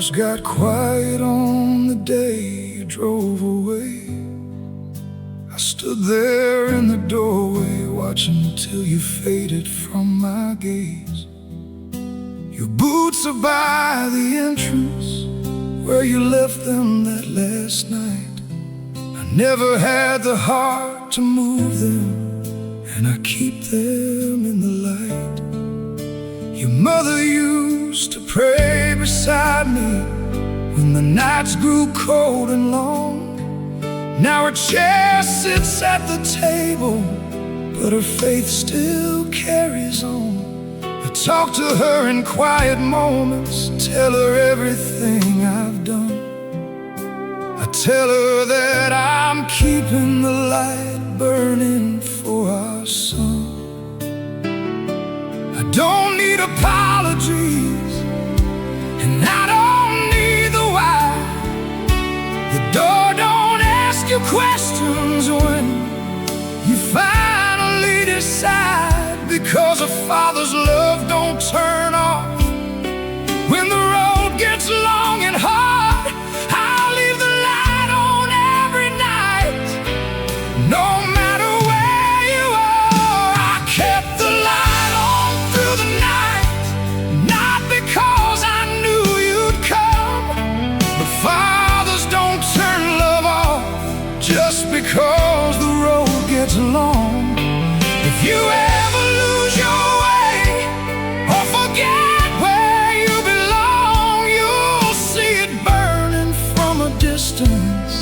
house got quiet on the day you drove away. I stood there in the doorway, watching till you faded from my gaze. Your boots are by the entrance where you left them that last night. I never had the heart to move them, and I keep them in the light. Your mother used to pray beside me when the nights grew cold and long. Now her chair sits at the table, but her faith still carries on. I talk to her in quiet moments, tell her everything I've done. I tell her that I'm keeping the light burning for our son. I don't need apologies, and I don't need the why. The door don't ask you questions when you finally decide, because a father's love don't turn off when the road gets long and hard. I'll leave the light on every night, no matter where you are. I kept the light on through the night, not because I knew you'd come, but fathers don't turn love off just because the road gets long. If you ever lose your way or forget where you belong, you'll see it burning from a distance.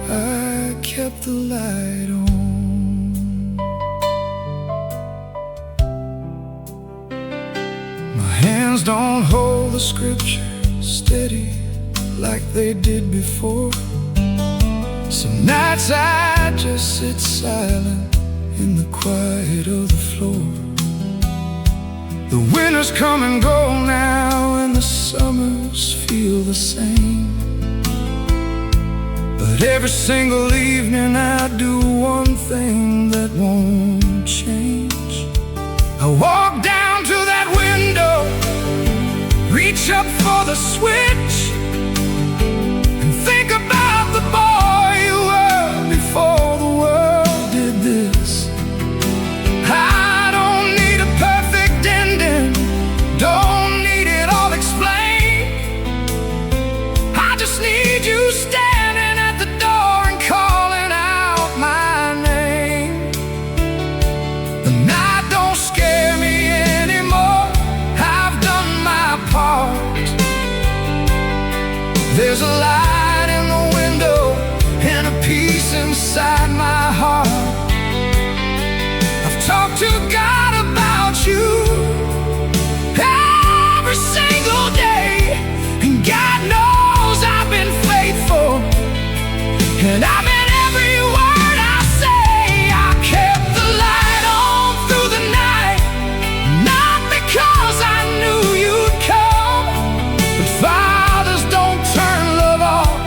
I kept the light on. My hands don't hold the scripture steady like they did before. Some nights I just sit silent in the quiet of the floor. The winters come and go now, and the summers feel the same. But every single evening I do one thing that won't change. I walk down to that window, reach up for the switch, and think about the boy you were before the world did this. I don't need a perfect ending, don't need it all explained. I just need you standing at the door and calling out my name. The night don't scare me anymore, I've done my part. There's a light in the window and a peace inside my heart. I've talked to God about you every single day, and God knows I've been faithful, and I meant every word I say. I kept the light on through the night, not because I knew you'd come, but fathers don't turn love off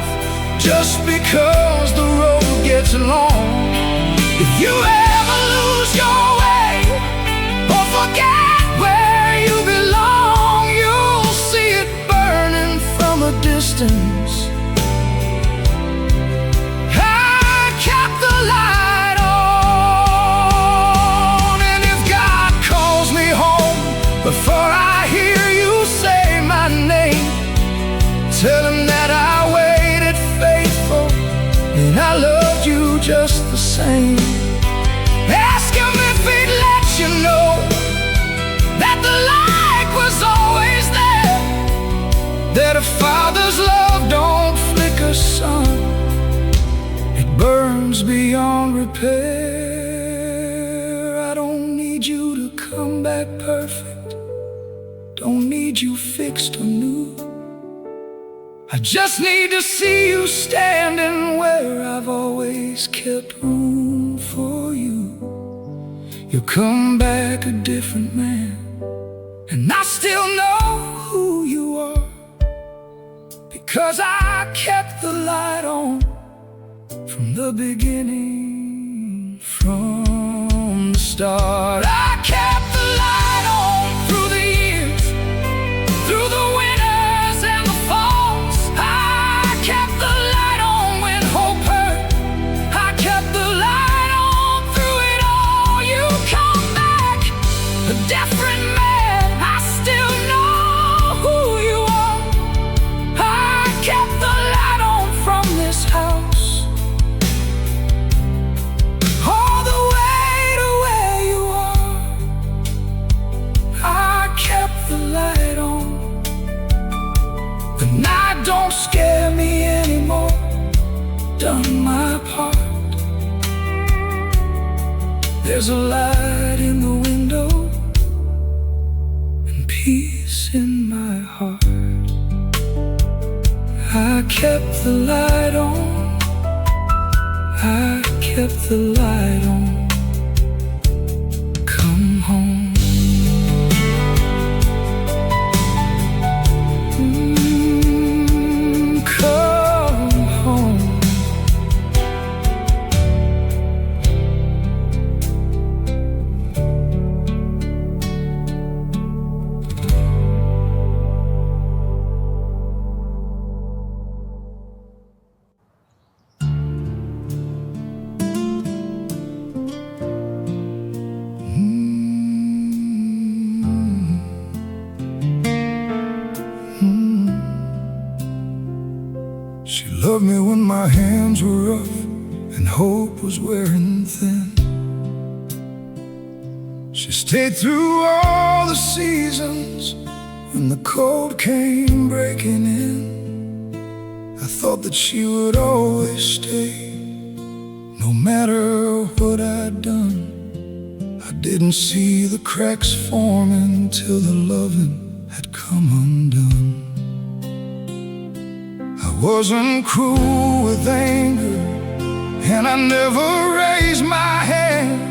just because the road gets long. If you ever lose your way or forget where you belong, you'll see it burning from a distance. I kept the light on, and if God calls me home before I hear you say my name, tell him that I waited faithful and I loved you just the same. Ask him if he'd let you know that the light was always there, that a father's love don't flicker, son, it burns beyond repair. I don't need you to come back perfect, don't need you fixed or new. I just need to see you standing where I've always kept room for you. You'll come back a different man, and I still know who you are, because I kept the light on from the beginning, from the start. I kept the light on through the years, through the The night don't scare me anymore. Done my part. There's a light in the window and peace in my heart. I kept the light on. I kept the light on. Come home. Come home. She loved me when my hands were rough and hope was wearing thin. She stayed through all the seasons when the cold came breaking in. I thought that she would always stay, no matter what I'd done. I didn't see the cracks forming till the loving had come undone. I wasn't cruel with anger, and I never raised my hand,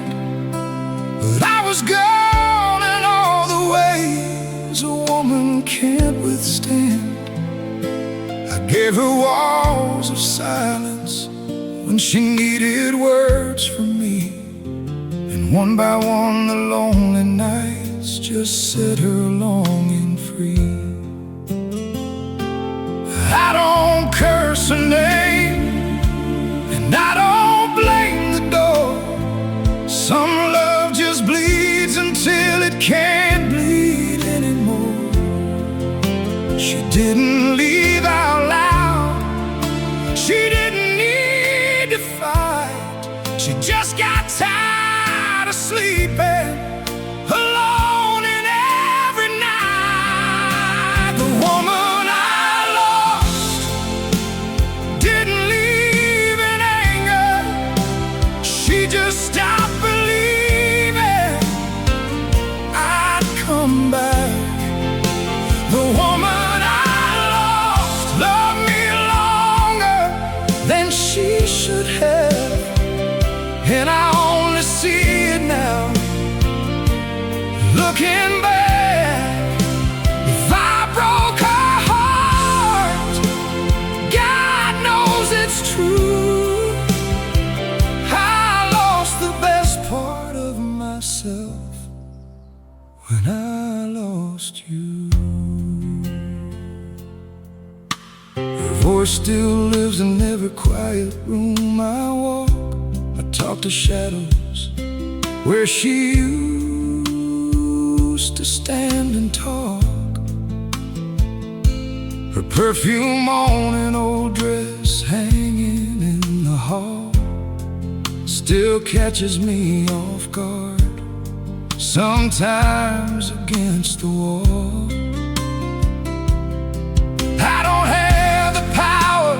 but I was gone in all the ways a woman can't withstand. I gave her walls of silence when she needed words from me, and one by one the lonely nights just set her longing free. I don't curse her name, and I don't blame the door. Some love just bleeds until it can't bleed anymore. She didn't leave out loud, she didn't need to fight. She just got tired of sleeping alone in every night. The woman just stopped believing I'd come back. The woman I lost loved me longer than she should have, and I only see it now, looking back. If I broke her heart, God knows it's true. When I lost you, her voice still lives in every quiet room I walk. I talk to shadows where she used to stand and talk. Her perfume on an old dress hanging in the hall still catches me off guard, sometimes against the wall. I don't have the power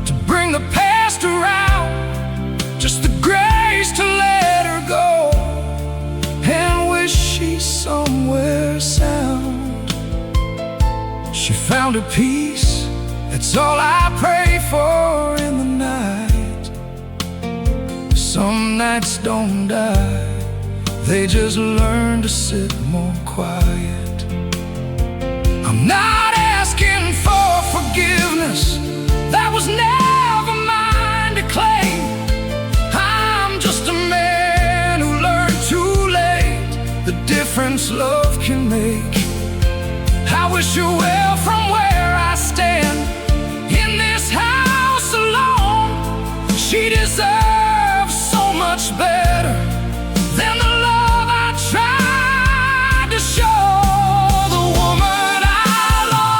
to bring the past around, just the grace to let her go and wish she's somewhere sound. She found her peace, that's all I pray for in the night. Some nights don't die, they just learn to sit more quiet. I'm not asking for forgiveness, that was never mine to claim. I'm just a man who learned too late the difference love can make. I wish her well from where I stand in this house alone. She deserves so much better than the love I tried to show. The woman I lost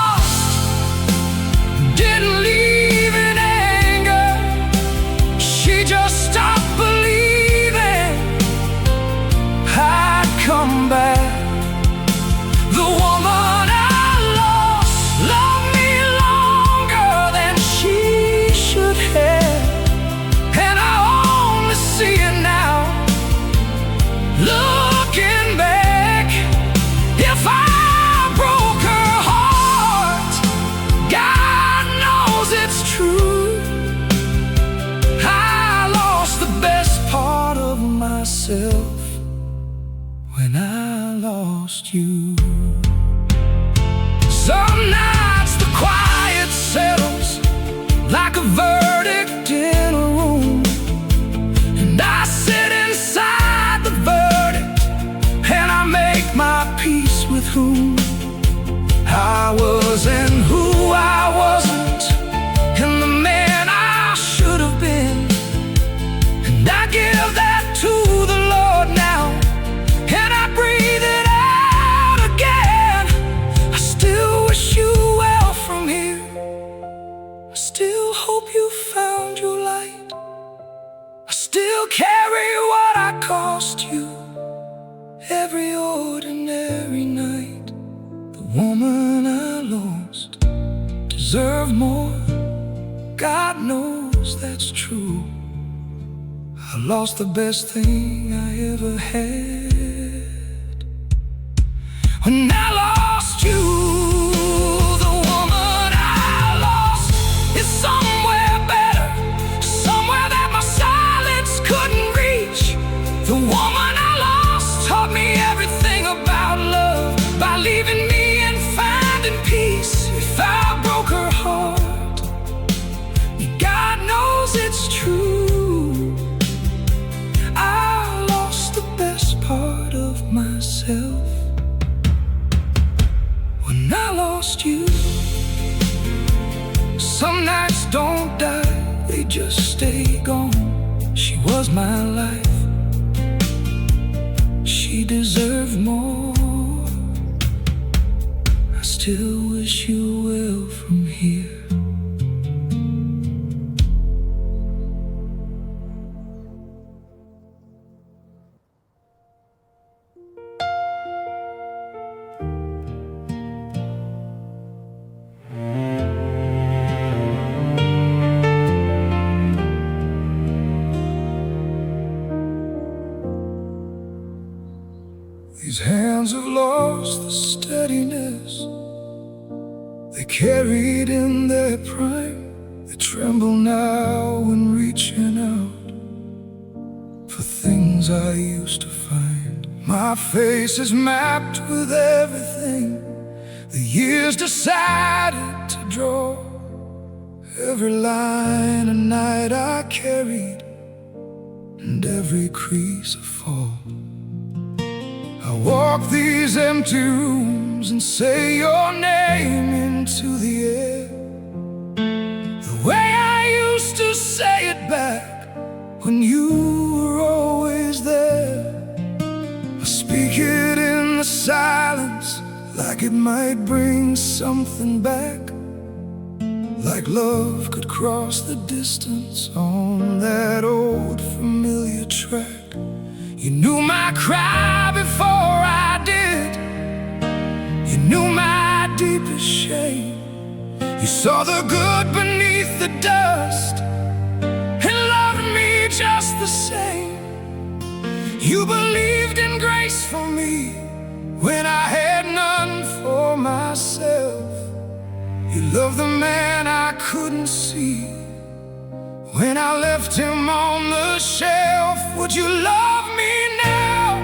it's true. I lost the best part of myself when I lost you. Some nights the quiet settles like a verdict in a room, and I sit inside the verdict and I make my peace with whom I was and who I wasn't, and the man I should have been. And I give that to the Lord now, and I breathe it out again. I still wish you well from here. I still hope you found your light. I still carry what I cost you every ordinary night. The woman I lost deserved more. God knows that's true. I lost the best thing I ever had when I lost you. The woman I lost is somewhere better, somewhere that my silence couldn't reach. The woman I lost taught me everything about love by leaving me and finding peace. If I broke her heart, God knows it's true. I lost the best part of myself when I lost you. Some nights don't die, they just stay gone. She was my life, she deserved more. I still wish you well from here. These hands have lost the steadiness they carried in their prime. They tremble now when reaching out for things I used to find. My face is mapped with everything the years decided to draw. Every line a night I carried, and every crease a fall. I walk these empty rooms and say your name into the air, the way I used to say it back when you were always there. I speak it in the silence like it might bring something back, like love could cross the distance on that old familiar track. You knew my cry before I did. You knew my deepest shame. You saw the good beneath the dust and loved me just the same. You believed in grace for me when I had none for myself. You loved the man I couldn't see when I left him on the shelf. Would you love me now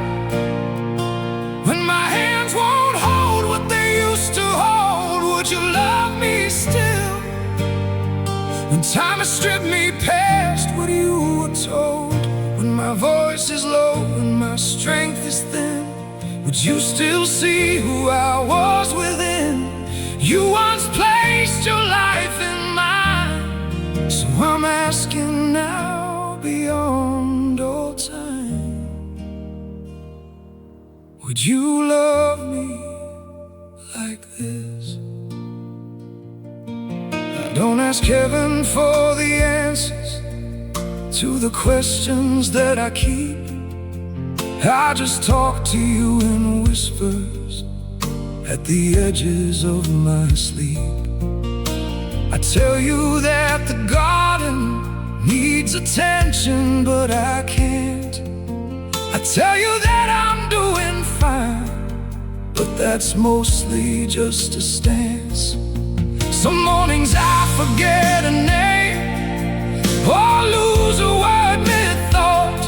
when my hands won't hold what they used to hold? Would you love me still when time has stripped me past what you were told? When my voice is low and my strength is thin, would you still see who I was within? You once placed your life in mine, so I'm asking now beyond all time. Would you love me like this? I don't ask heaven for the answers to the questions that I keep. I just talk to you in whispers at the edges of my sleep. I tell you that the garden needs attention, but I can't. I tell you that I'm doing fine, but that's mostly just a stance. Some mornings I forget a name or lose a word mid-thought,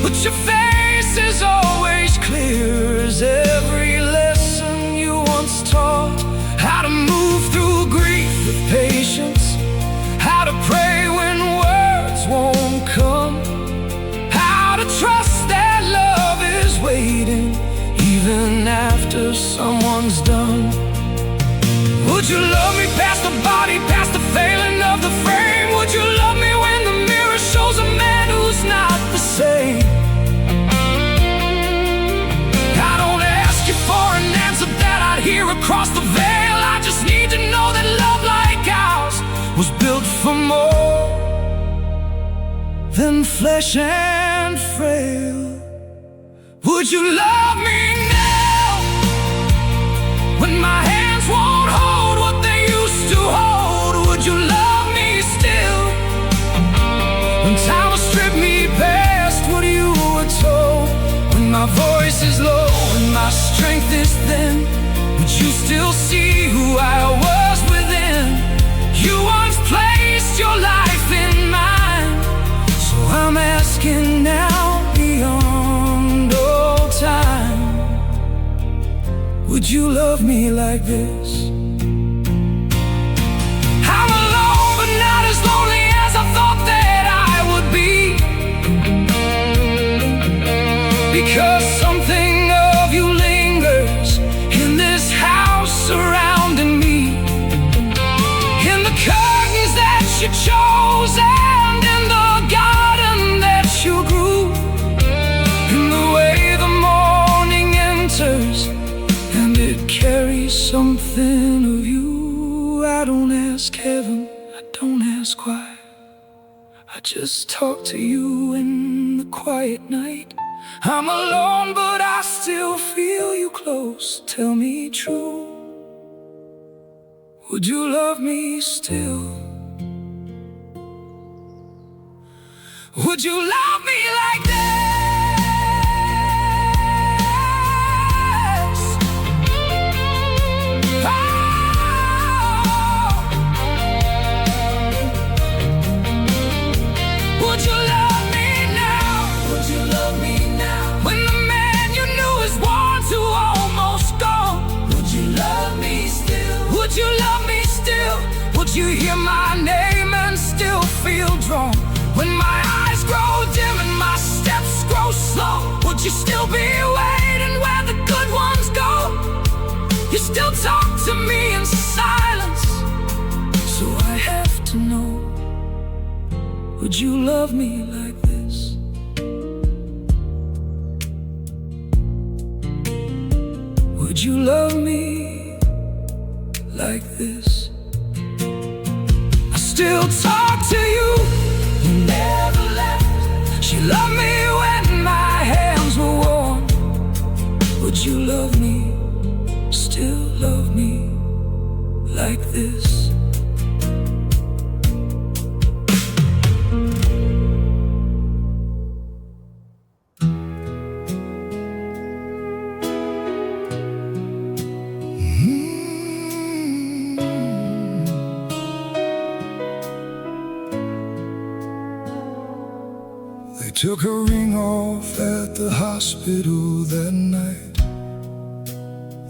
but your face is always clear as every lesson you once taught. How to move through grief with patience, how to pray when words won't come, how to trust that love is waiting even after someone's done. Would you love me past the body, past the failing of the frame? Would you love me when the mirror shows a man who's not the same? I don't ask you for an answer that I'd hear across the veil. I just need to know that love like ours was built for more than flesh and frail. Would you love me now, when my hands won't hold what they used to hold? Would you love me still, when time will strip me past what you were told? When my voice is low and my strength is thin, would you still see who I was within? You once placed your life in mine, so I'm asking now, beyond all time, would you love me like this? I'm alone, but not as lonely as I thought that I would be, because something of you lingers in this house surrounding me, in the curtains that you chose and in the garden that you grew, in the way the morning enters and it carries something of you. I don't ask heaven, I don't ask why, I just talk to you in the quiet night. I'm alone, but I still feel you close. Tell me true, would you love me still? Would you love me like this? Oh. Would you love me now? Would you love me now, when the man you knew is worn to almost gone? Would you love me still? Would you love me still? Would you hear my name and still feel drawn? When my eyes grow dim and my steps grow slow, would you still be waiting where the good ones go? You still talk to me in silence, so I have to know, would you love me like this? Would you love me like this? I still talk to you, you never left. She loved me when my hands were warm. Would you love me, still love me like this? They took her ring off at the hospital that night.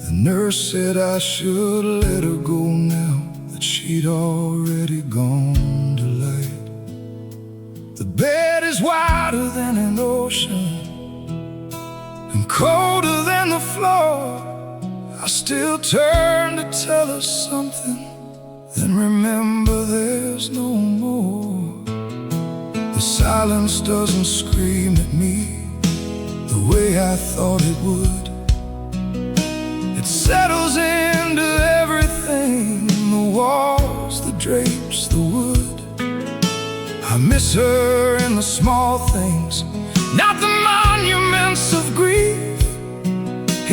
The nurse said I should let her go now, that she'd already gone to light. The bed is wider than an ocean and colder than the floor. I still turn to tell her something, then remember there's no more. The silence doesn't scream at me the way I thought it would. It settles into everything, the walls, the drapes, the wood. I miss her in the small things, not the monuments of grief.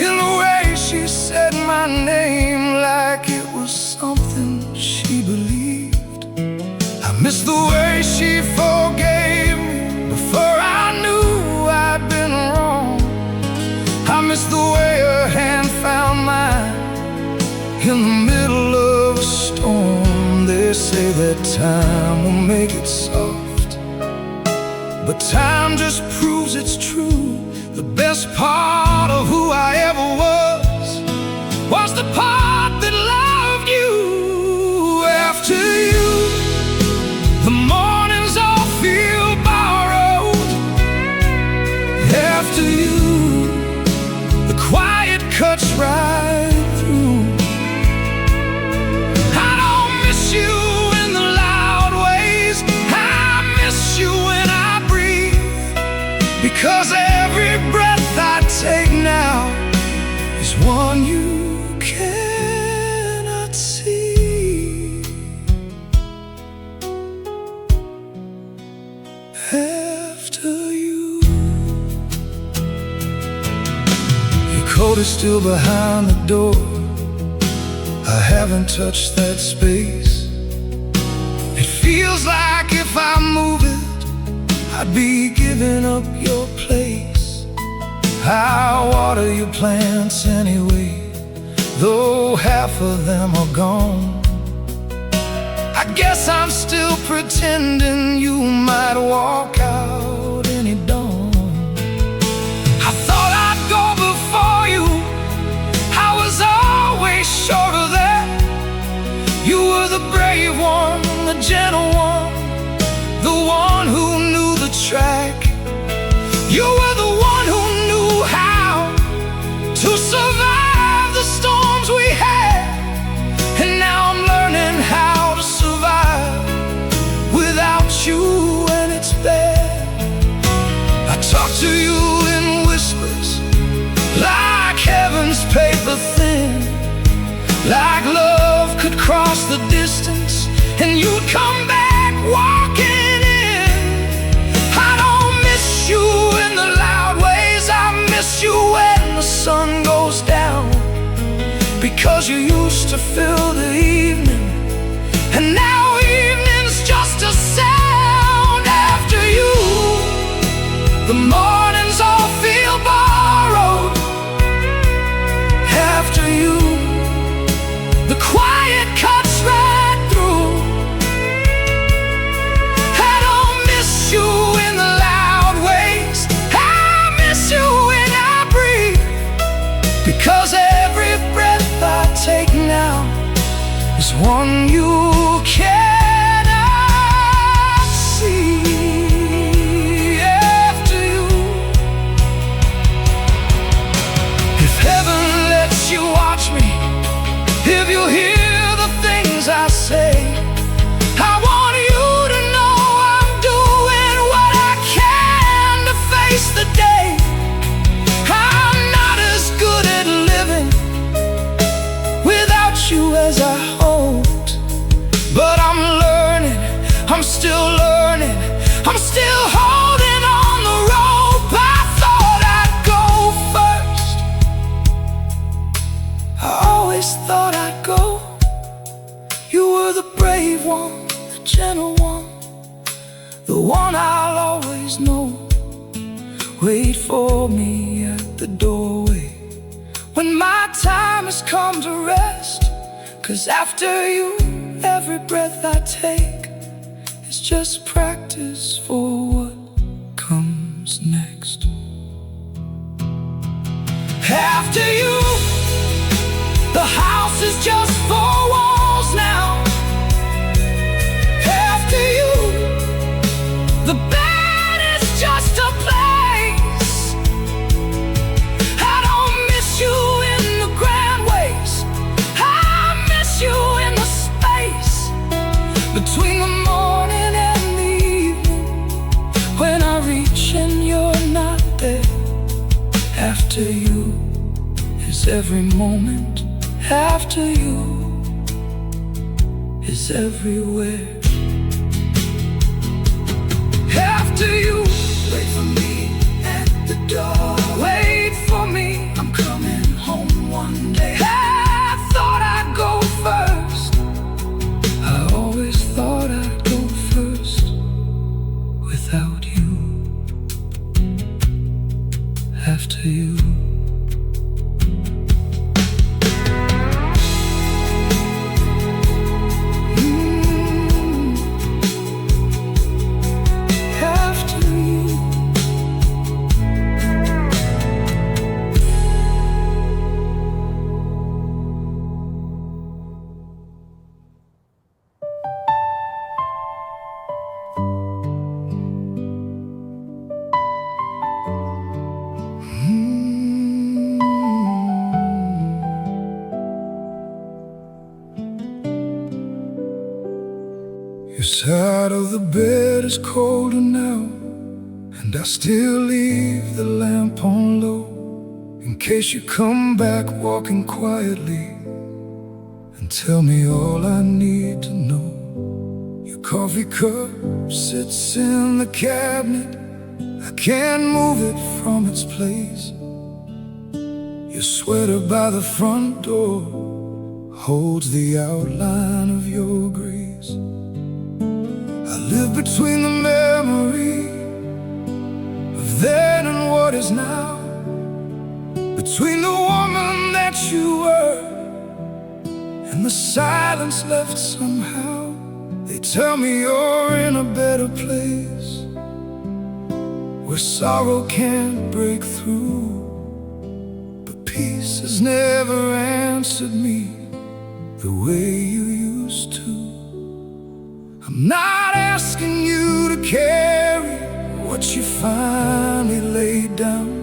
In the way she said my name like it was something she believed. I miss the way she forgave me before I knew I'd been wrong. I miss the way her hand found mine in the middle of a storm. They say say that time will make it soft, but time just proves it's true. The best part of who I ever was the part that loved you. After you, the mornings all feel borrowed. After you, the quiet cuts right through. I don't miss you in the loud ways, I miss you when I breathe, because every breath I take now is one you cannot see. After you, your coat is still behind the door. I haven't touched that space. It feels like if I move it, I'd be giving up your place. I water your plants anyway, though half of them are gone. I guess I'm still pretending you might walk out any dawn. I thought I'd go before you, I was always sure of that. You were the brave one, the gentle one, the one who knew the track. You were the one who knew how to survive the storms we had. And now I'm learning how to survive without you when it's bad. I talk to you in whispers, like heaven's paper thin, like love could cross the distance and you'd come back walking in. I don't miss you in the loud ways, I miss you when the sun goes down, because you used to fill the evening, and now evening's just a sound. After you, the mornings all feel borrowed. After you, the quiet cuts right through. I don't miss you in the loud ways, I miss you when I breathe, because every breath I take now is one you cannot see. After you, if heaven lets you watch me, if you hear the things I say, I want you to know I'm doing what I can to face the day. I'm not as good at living without you as I hoped, but I'm learning, I'm still learning, I'm still holding on the rope. I thought I'd go first, I always thought I'd go. You were the brave one, the gentle one, the one I'll always know. Wait for me at the doorway when my time has come to rest, 'cause after you, every breath I take is just practice for what comes next. After you, the house is just 4 walls now. After you, the bed is just a place. I don't miss you in the grand ways, I miss you in the space between the morning and the evening, when I reach and you're not there. After you is every moment, after you is everywhere. After you, wait for me at the door. Wait for me, I'm coming home one day. I thought I'd go first, I always thought I'd go first without you. After you, Your side of the bed is colder now, and I still leave the lamp on low, in case you come back walking quietly and tell me all I need to know. Your coffee cup sits in the cabinet, I can't move it from its place. Your sweater by the front door holds the outline of your grace. I live between the memory of then and what is now, between the woman that you were and the silence left somehow. They tell me you're in a better place, where sorrow can't break through, but peace has never answered me the way you used to. I'm not asking you to carry what you finally laid down.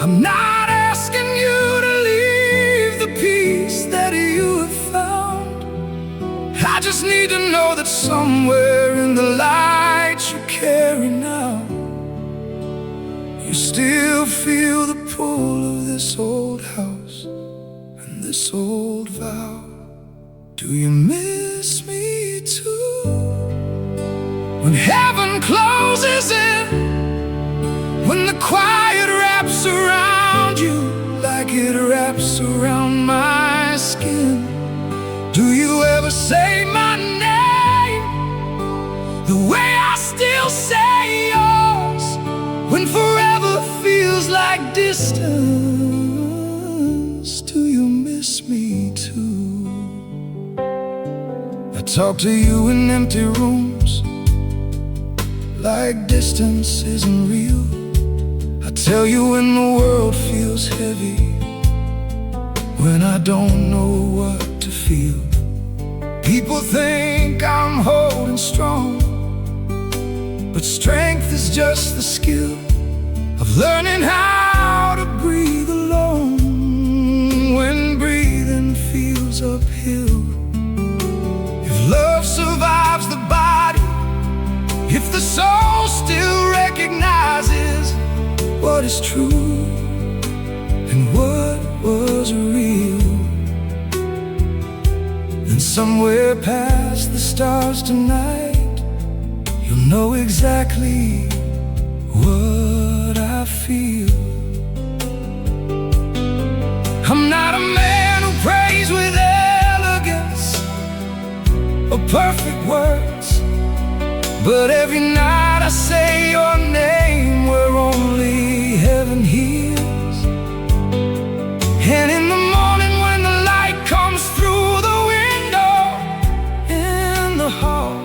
I'm not asking you to leave the peace that you have found. I just need to know that somewhere in the light you carry now, you still feel the pull of this old house and this old vow. Do you miss me too? When heaven closes in, when the quiet wraps around you like it wraps around my skin, do you ever say my name the way I still say yours, when forever feels like distance? Do you miss me too? I talk to you in empty rooms like distance isn't real. I tell you when the world feels heavy, when I don't know what to feel. People think I'm holding strong, but strength is just the skill of learning how to breathe alone when breathing feels uphill. If love survives the body, if the soul still recognizes what is true and what was real, then somewhere past the stars tonight, you'll know exactly what I feel. I'm not a man who prays with elegance or perfect words, but every night I say your name where only heaven hears. And in the morning when the light comes through the window in the hall,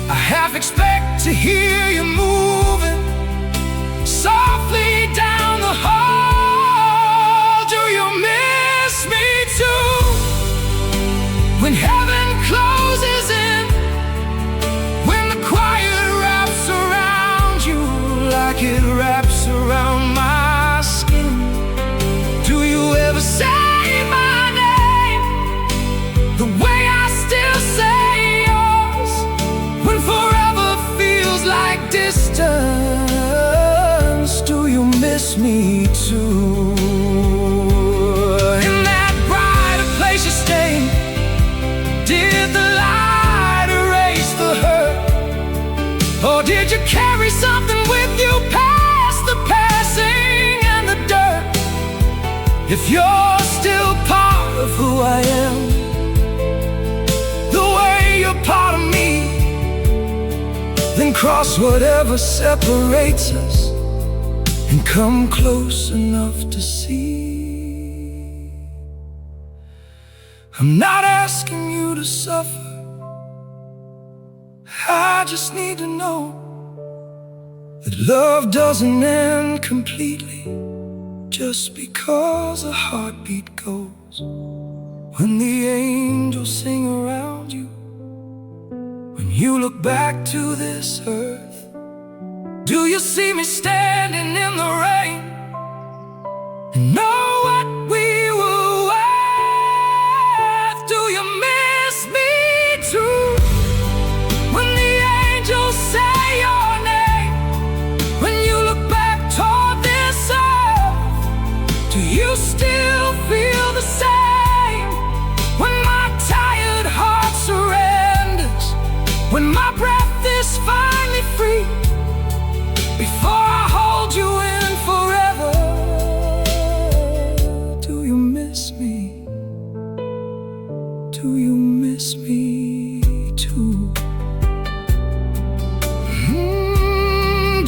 I half expect to hear you moving softly down the hall. Do you miss me too? When heaven closes in, when the quiet wraps around you like it wraps around my skin, do you ever say my name the way I still say yours, when forever feels like distance? Do you miss me too? In that brighter place you stay, did the light erase the hurt, or did you carry something with you past the passing and the dirt? If you're still part of who I am, the way you're part of me, then cross whatever separates us and come close enough to see. I'm not asking you to suffer, I just need to know that love doesn't end completely just because a heartbeat goes. When the angels sing around you, when you look back to this earth, do you see me standing in the rain and know what we were worth? Do you miss me too? when my breath is finally free, before I hold you in forever. Do you miss me? Do you miss me too?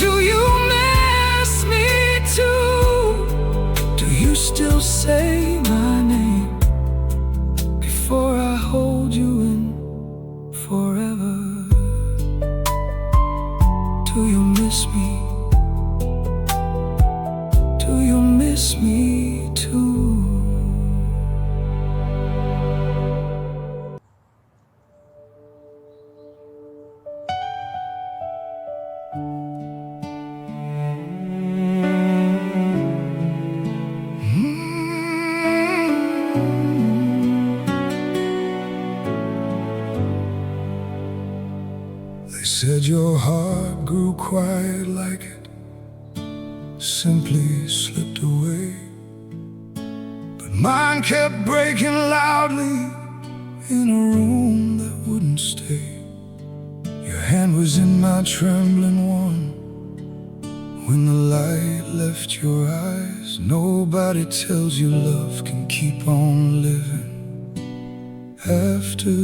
Do you miss me too? Do you still say my name before I hold you in forever? Do you miss me? Do you miss me too? They said your heart grew quiet like it simply slipped away, but mine kept breaking loudly in a room that wouldn't stay. Your hand was in my trembling one when the light left your eyes. Nobody tells you love can keep on living after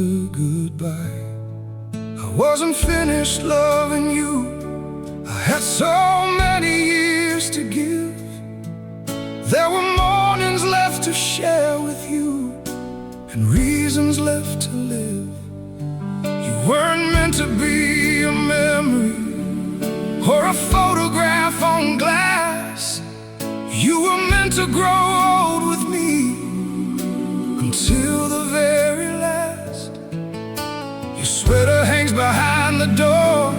goodbye. I wasn't finished loving you. I had so many years to give. There were mornings left to share with you and reasons left to live. You weren't meant to be a memory or a photograph on glass. You were meant to grow old with me until the very last. Your sweater hangs behind the door.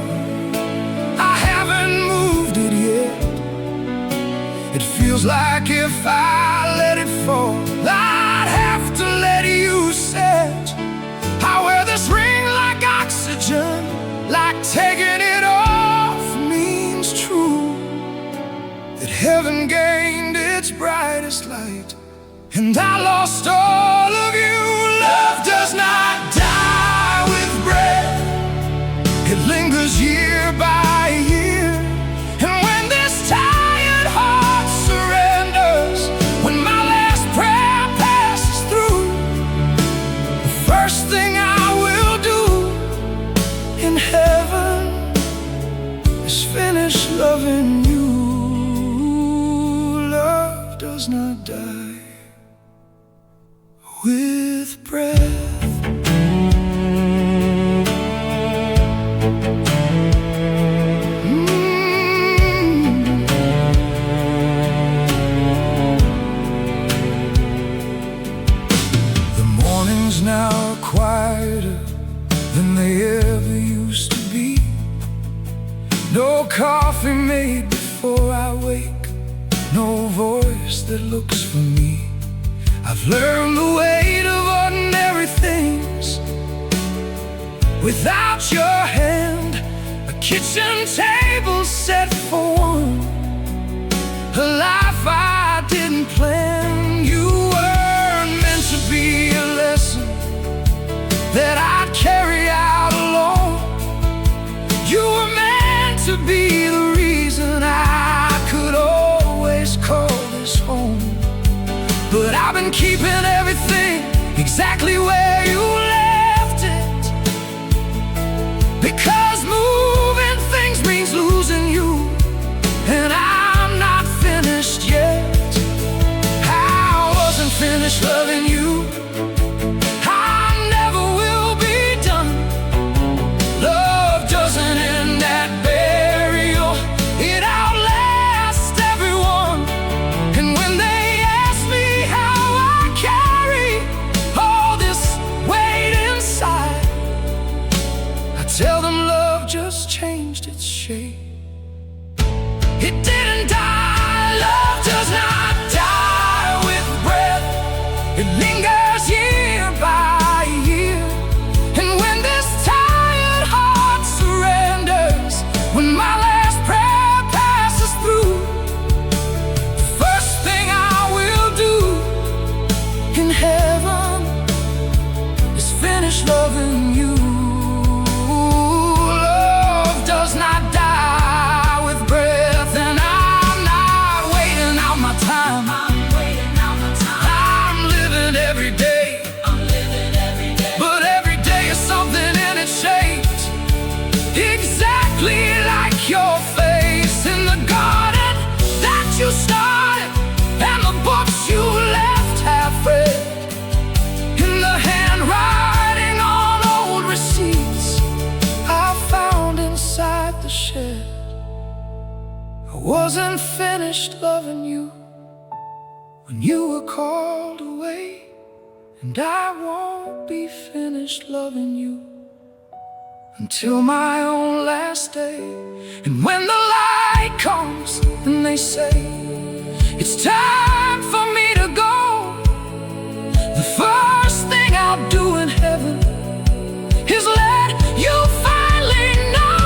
I haven't moved it yet. It feels like if I let it fall, I'd have to let you set. I wear this ring like oxygen, like taking it off means true, that heaven gained its brightest light, and I lost all of you. Love does not die with breath. It lingers year by year. And when this tired heart surrenders, when my last prayer passes through, the first thing I will do in heaven is finish loving you. Love does not die with breath. Now are quieter than they ever used to be. No coffee made before I wake, no voice that looks for me. I've learned the weight of ordinary things without your hand. A kitchen table set for one, a life I didn't plan. You weren't meant to be a lesson that I'd carry out alone. You were meant to be the reason I could always call this home. But I've been keeping everything exactly where you left it, because moving things means losing you, and I'm not finished yet. I wasn't finished loving you. I never will be. exactly like your face in the garden that you started, and the books you left half read, in the handwriting on old receipts I found inside the shed. I wasn't finished loving you when you were called away, and I won't be finished loving you until my own last day. And when the light comes and they say it's time for me to go, the first thing I'll do in heaven is let you finally know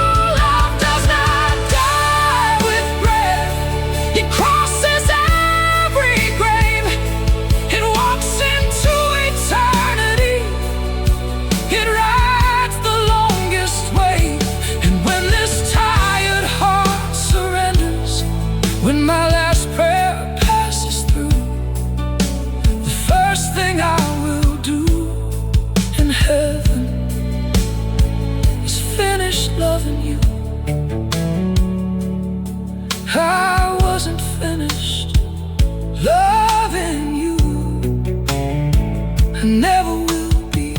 love does not die with breath. It crosses every grave. It walks into eternity. It rides the longest wave. And when this tired heart surrenders, when my last prayer passes through, the first thing I will do in heaven is finish loving you. I wasn't finished loving you. I never will be.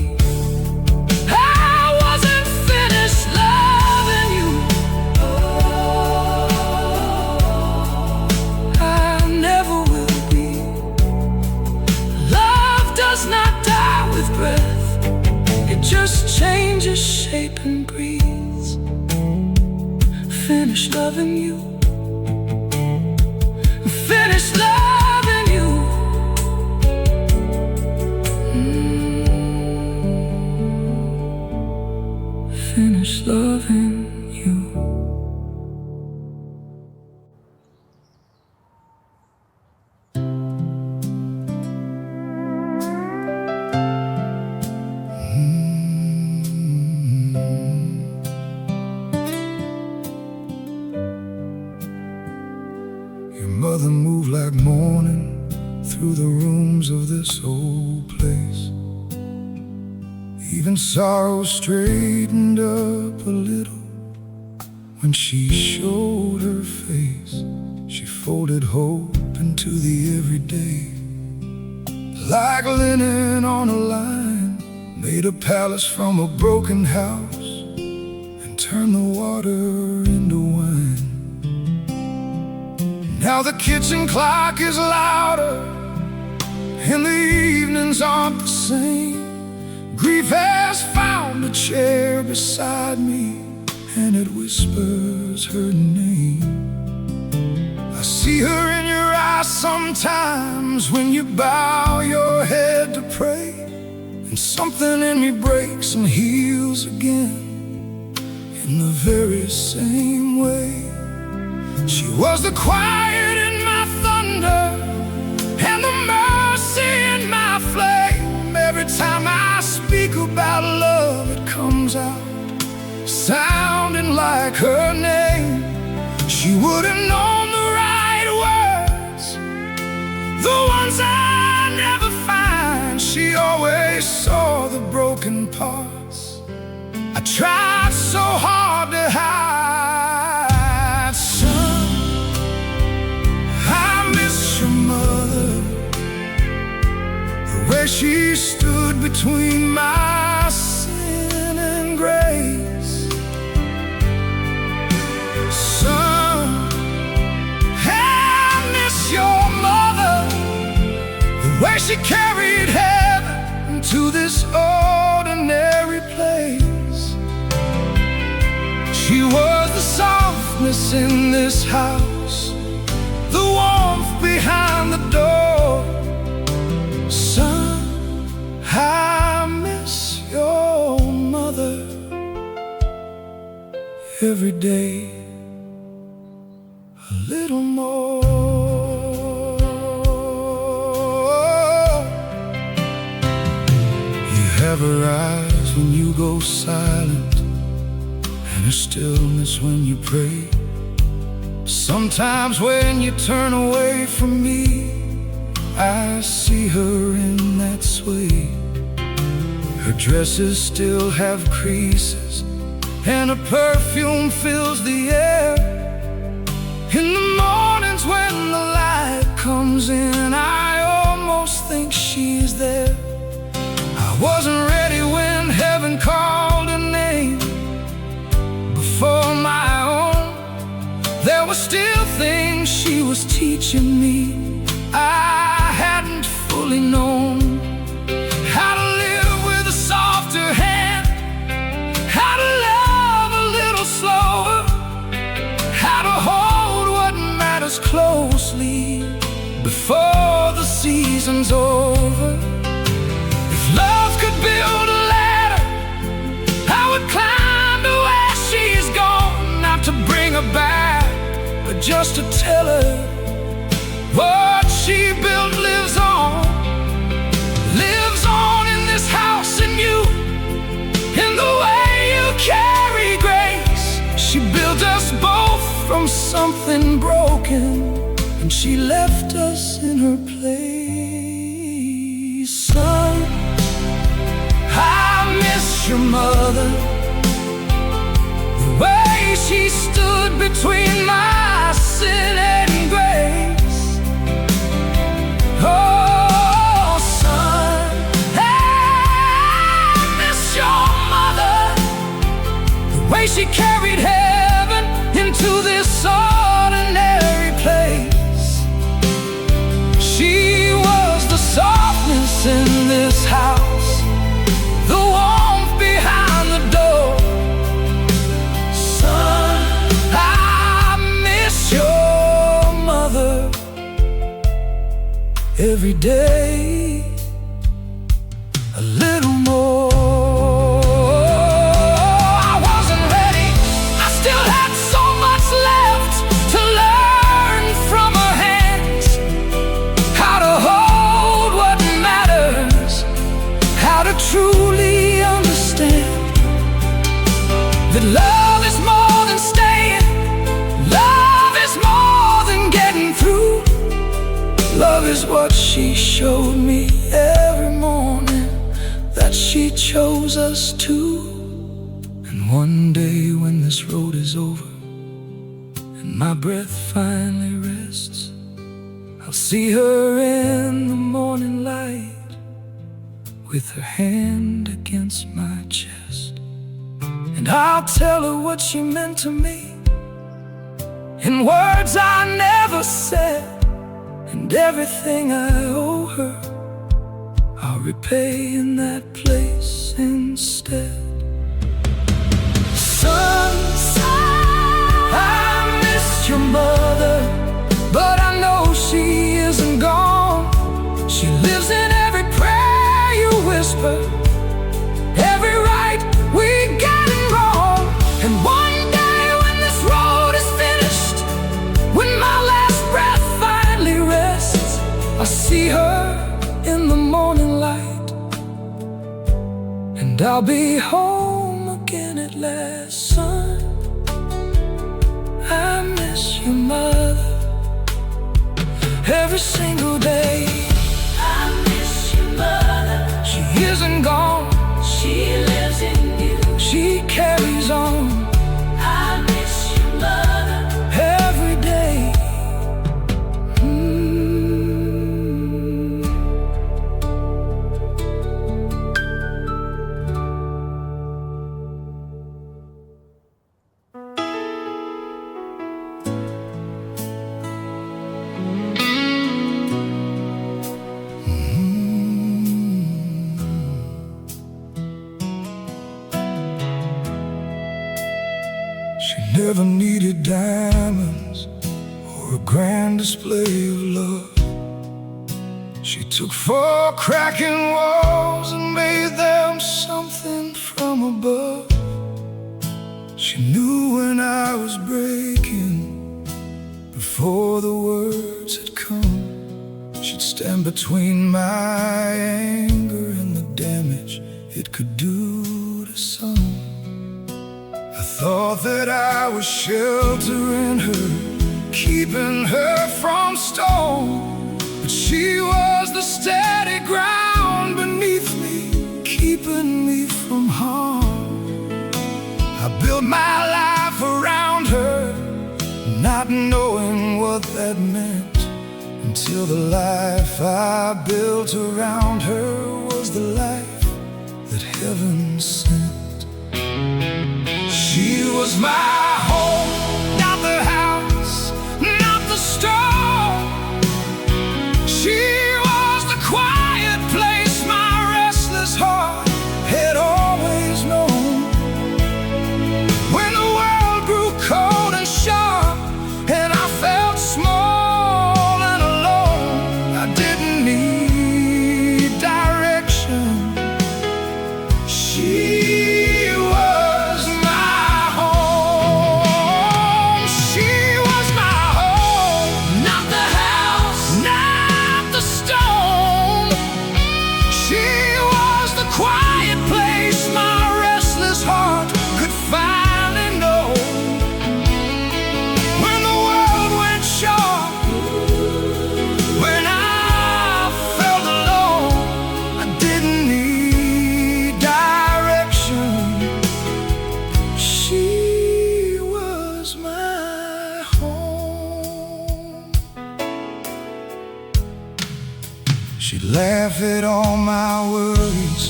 I wasn't finished loving you. I never will be. Love does not die with breath. It just changes shape and breathes. Finish loving you. Finish loving you. Finish loving you. Your mother moved like morning through the rooms of this old place. Even sorrow straightened up a little when she showed her face. She folded hope into the everyday. Like linen on a line, made a palace from a broken house and turned the water into wine. Now the kitchen clock is louder and the evenings aren't the same. Grief has found a chair beside me and it whispers her name. I see her in your eyes sometimes when you bow your head to pray, and something in me breaks and heals again in the very same way. She was the quiet in my thunder and the mercy in my flame. Every time I speak about love, it comes out sounding like her name. She would have known the right words, the ones I never find. She always saw the broken parts I tried so hard to hide. Son, I miss your mother, the way she stood between my sin and grace. Son, I miss your mother, the way she carried heaven to this ordinary place. She was the softness in this house, the warmth behind the door. Son, I miss your mother every day a little more. You have her eyes when you go silent, and her stillness when you pray. Sometimes when you turn away from me, I see her in that sway. Her dresses still have creases and her perfume fills the air. In the mornings when the light comes in, I almost think she's there. I wasn't ready when heaven called her name. Before my own, there were still things she was teaching me I hadn't fully known. How to live with a softer hand, how to love a little slower, how to hold what matters closely before the season's over. If love could build a ladder, I would climb to where she's gone. Not to bring her back, but just to tell her what she built lives on in this house and you, in the way you carry grace. She built us both from something broken, and she left us in her place. Son, I miss your mother, the way she stood between my sin and grace. Oh, son, I miss your mother, the way she carried heaven into this ordinary place. She was the softness in this house, the warmth behind the door. Son, I miss your mother every day a little more. I wasn't ready, I still had so much left to learn from her hands. How to hold what matters, how to truly understand that love is more than staying, love is more than getting through. Love is what she showed me every morning, that she chose us to. And one day when this road is over and my breath finally rests, I'll see her in the morning light with her hand against my chest. And I'll tell her what she meant to me in words I never said. And everything I owe her, I'll repay in that place instead. Son, I miss your mother, but I know she isn't gone. She lives in every prayer you whisper, every right we gotten wrong. And one day when this road is finished, when my last breath finally rests, I see her in the morning light, and I'll be home again at last. Son, I miss your mother every single day. I miss your mother. She isn't gone, she lives in you, she carries on. I miss your mother every day. She never needed diamonds or a grand display of love. She took 4 cracking walls and made them something from above. She knew when I was breaking before the words had come. She'd stand between my anger and the damage it could do to some. I thought that I was sheltering her, keeping her from storm, but she was the steady ground beneath me, keeping me from harm. I built my life around her, not knowing what that meant, until the life I built around her was the life that heaven sent. She was my home, not the house, not the store. She was the quiet place my restless heart had always known. When the world grew cold and sharp and I felt small and alone, I didn't need direction. She was my home. She was my home, not the house, not the stone. She was the quiet place my restless heart could finally know. When the world went sharp, when I felt alone, I didn't need direction. She was my home. She'd laugh at all my worries,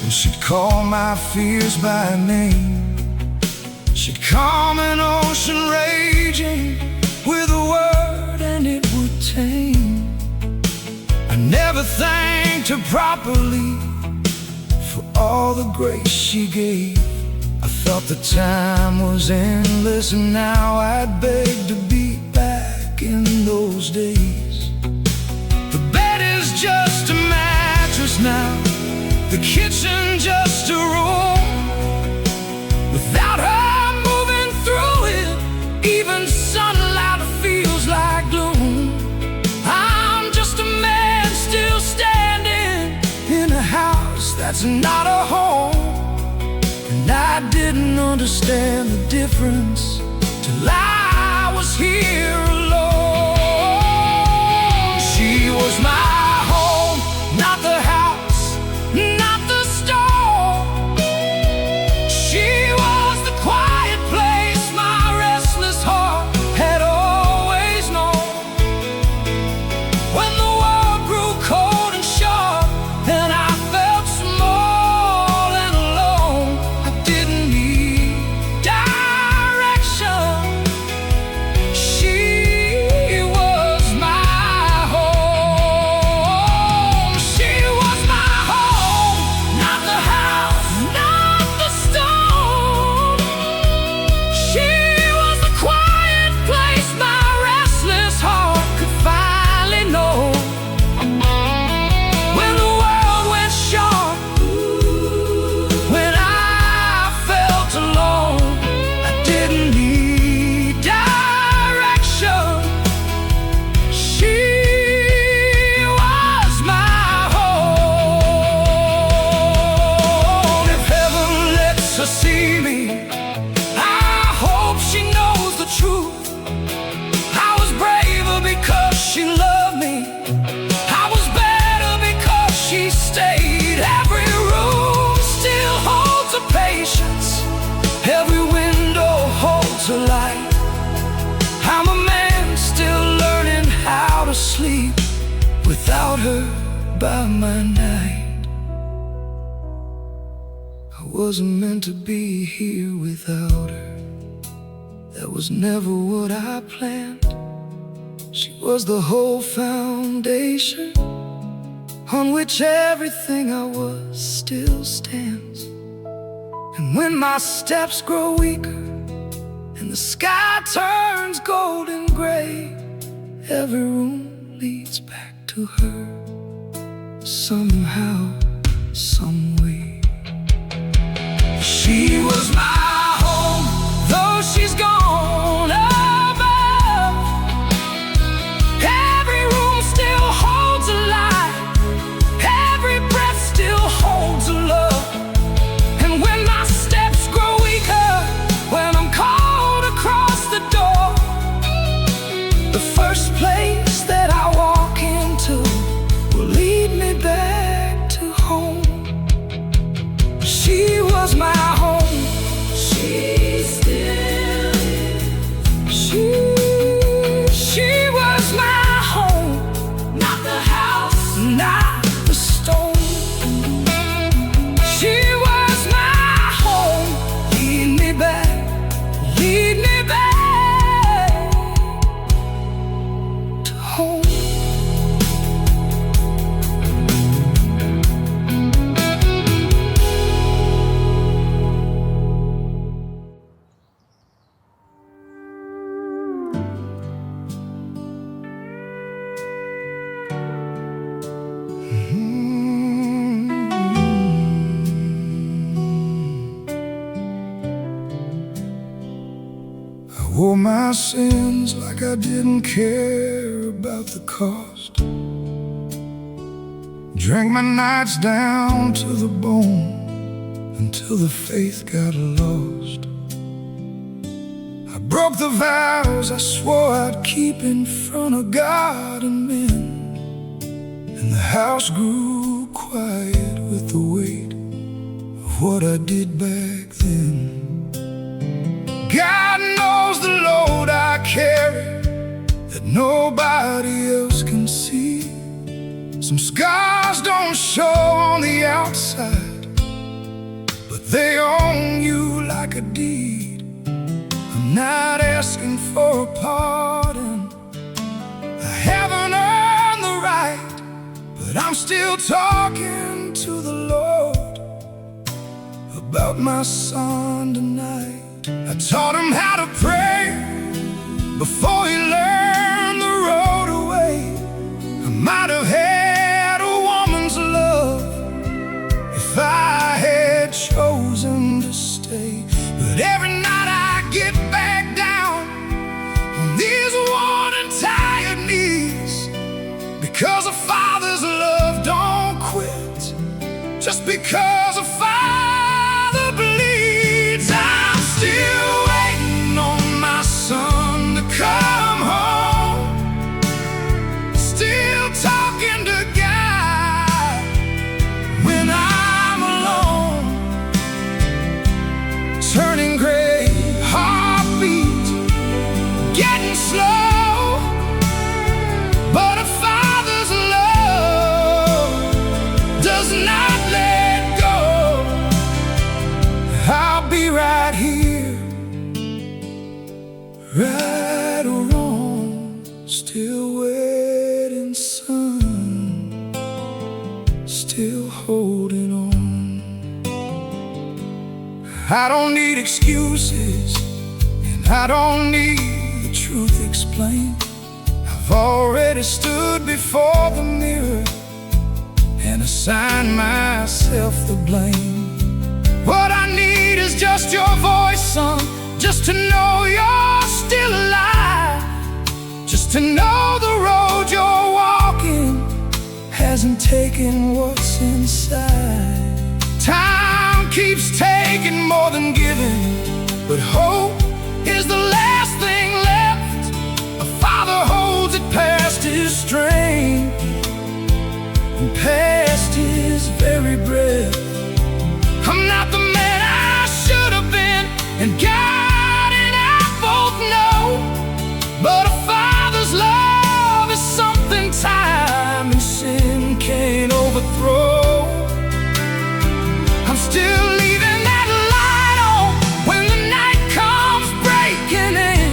and she'd call my fears by name. She'd calm an ocean raging with a word, and it would tame. I never thanked her properly for all the grace she gave. I thought the time was endless, and now I'd beg to be back in those days. The bed is just a mattress now, the kitchen just a room. Without her moving through it, even sunlight feels like gloom. I'm just a man still standing in a house that's not a home. And I didn't understand the difference till I was here alone. She was my home, not the house, not the store. She was the quiet place my restless heart had always known. When the world grew cold and sharp and I felt small and alone, I didn't need direction. She was my home. She was my home, not the house, not the stone. She was the quiet place my restless heart could finally know. When the world went sharp, when I felt alone, I didn't need direction. She was my home. If heaven lets her see me, I hope she knows the truth. I was braver because she loved me. I was better because she stayed. Every room still holds a patience, every window holds a light. I'm a man still learning how to sleep without her by my night. I wasn't meant to be here without her. That was never what I planned. She was the whole foundation on which everything I was still stands. And when my steps grow weaker and the sky turns golden gray, every room leads back to her, somehow, some way. She was my home, though she's gone above. Every room still holds a light, every breath still holds a love. And when my steps grow weaker, when I'm called across the door, the first place that I walk into will lead me back to home. She was my home, wore my sins like I didn't care about the cost. Drank my nights down to the bone until the faith got lost. I broke the vows I swore I'd keep in front of God and men, and the house grew quiet with the weight of what I did back then. God knows the load I carry that nobody else can see. Some scars don't show on the outside, but they own you like a deed. I'm not asking for a pardon, I haven't earned the right, but I'm still talking to the Lord about my son tonight. I taught him how to pray before he learned the road away. I might have had a woman's love if I had chosen to stay, but every night I get back down on these worn and tired knees, because a father's love don't quit just because a father bleeds. I'm still waiting on my son to come home, still talking to God when I'm alone, turning gray, heartbeat getting slow, but a father's love does not let go. I'll be right here, right or wrong, still waiting, son, still holding on. I don't need excuses, and I don't need the truth explained. I've already stood before the mirror and assigned myself the blame. What I need is just your voice, son, just to know you're still alive, just to know the road you're walking hasn't taken what's inside. Time keeps taking more than giving, but hope is the last thing left. A father holds it past his strength and past his very breath. I'm not the man I should have been, and God and I both know, but a father's love is something time and sin can't overthrow. I'm still leaving that light on when the night comes breaking in.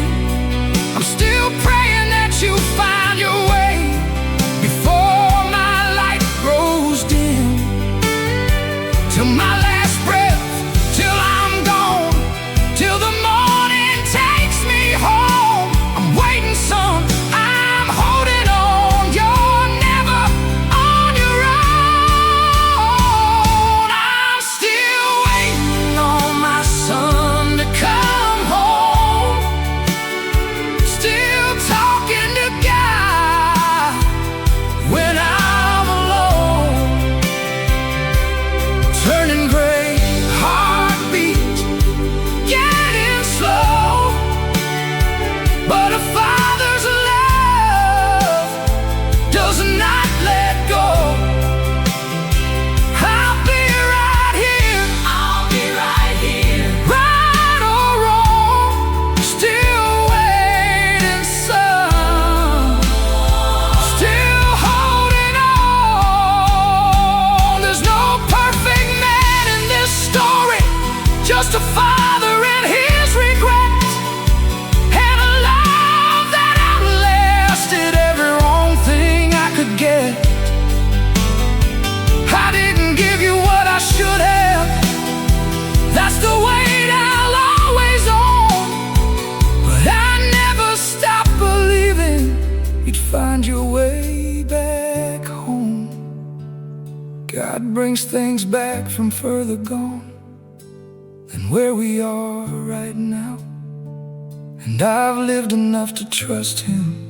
I'm still praying that you find your way before my light grows dim, till my last breath, till I'm gone, till the morning takes me home. I'm waiting, son, I'm holding on. You're never on your own. I'm still waiting on my son to come home, still talking to God when I'm alone, turning gray, heartbeat getting slow, but a father's love does not let go. I'll be right here, I'll be right here, right or wrong, still waiting, son, still holding on. There's no perfect man in this story, just a father and his regrets, and a love that outlasted every wrong thing I could get. I didn't give you what I should have, that's the weight I'll always own, but I never stopped believing you'd find your way back home. God brings things back from further gone than where we are right now, and I've lived enough to trust him,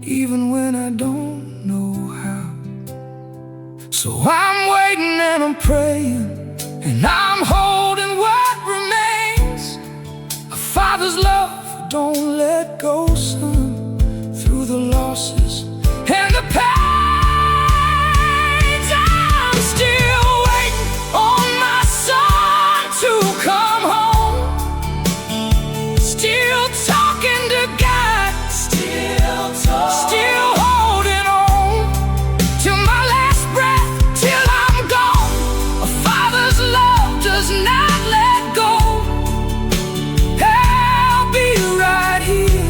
even when I don't know how. So I'm waiting and I'm praying, and I'm holding what remains. A father's love, don't let go, son, through the losses and the pains. I'm still waiting on my son to come home, still talking to God, still holding on till my last breath, till I'm gone. A father's love does not let go. I'll be right here,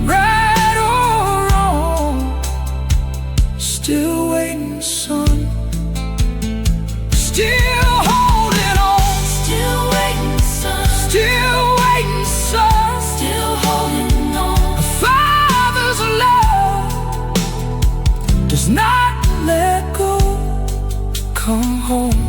right or wrong, still waiting, son, still holding on, Still waiting, son. still waiting, son, Still holding on. a father's love does not let go. Come home.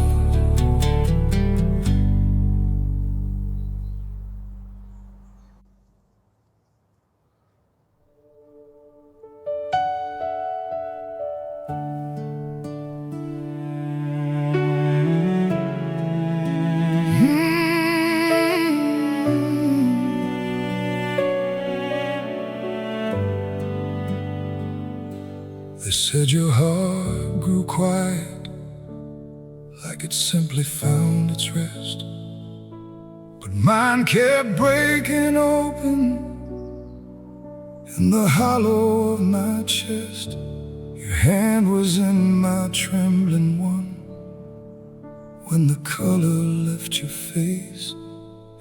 They said your heart grew quiet, like it simply found its rest. But mine kept breaking open in the hollow of my chest. Your hand was in my trembling one when the color left your face,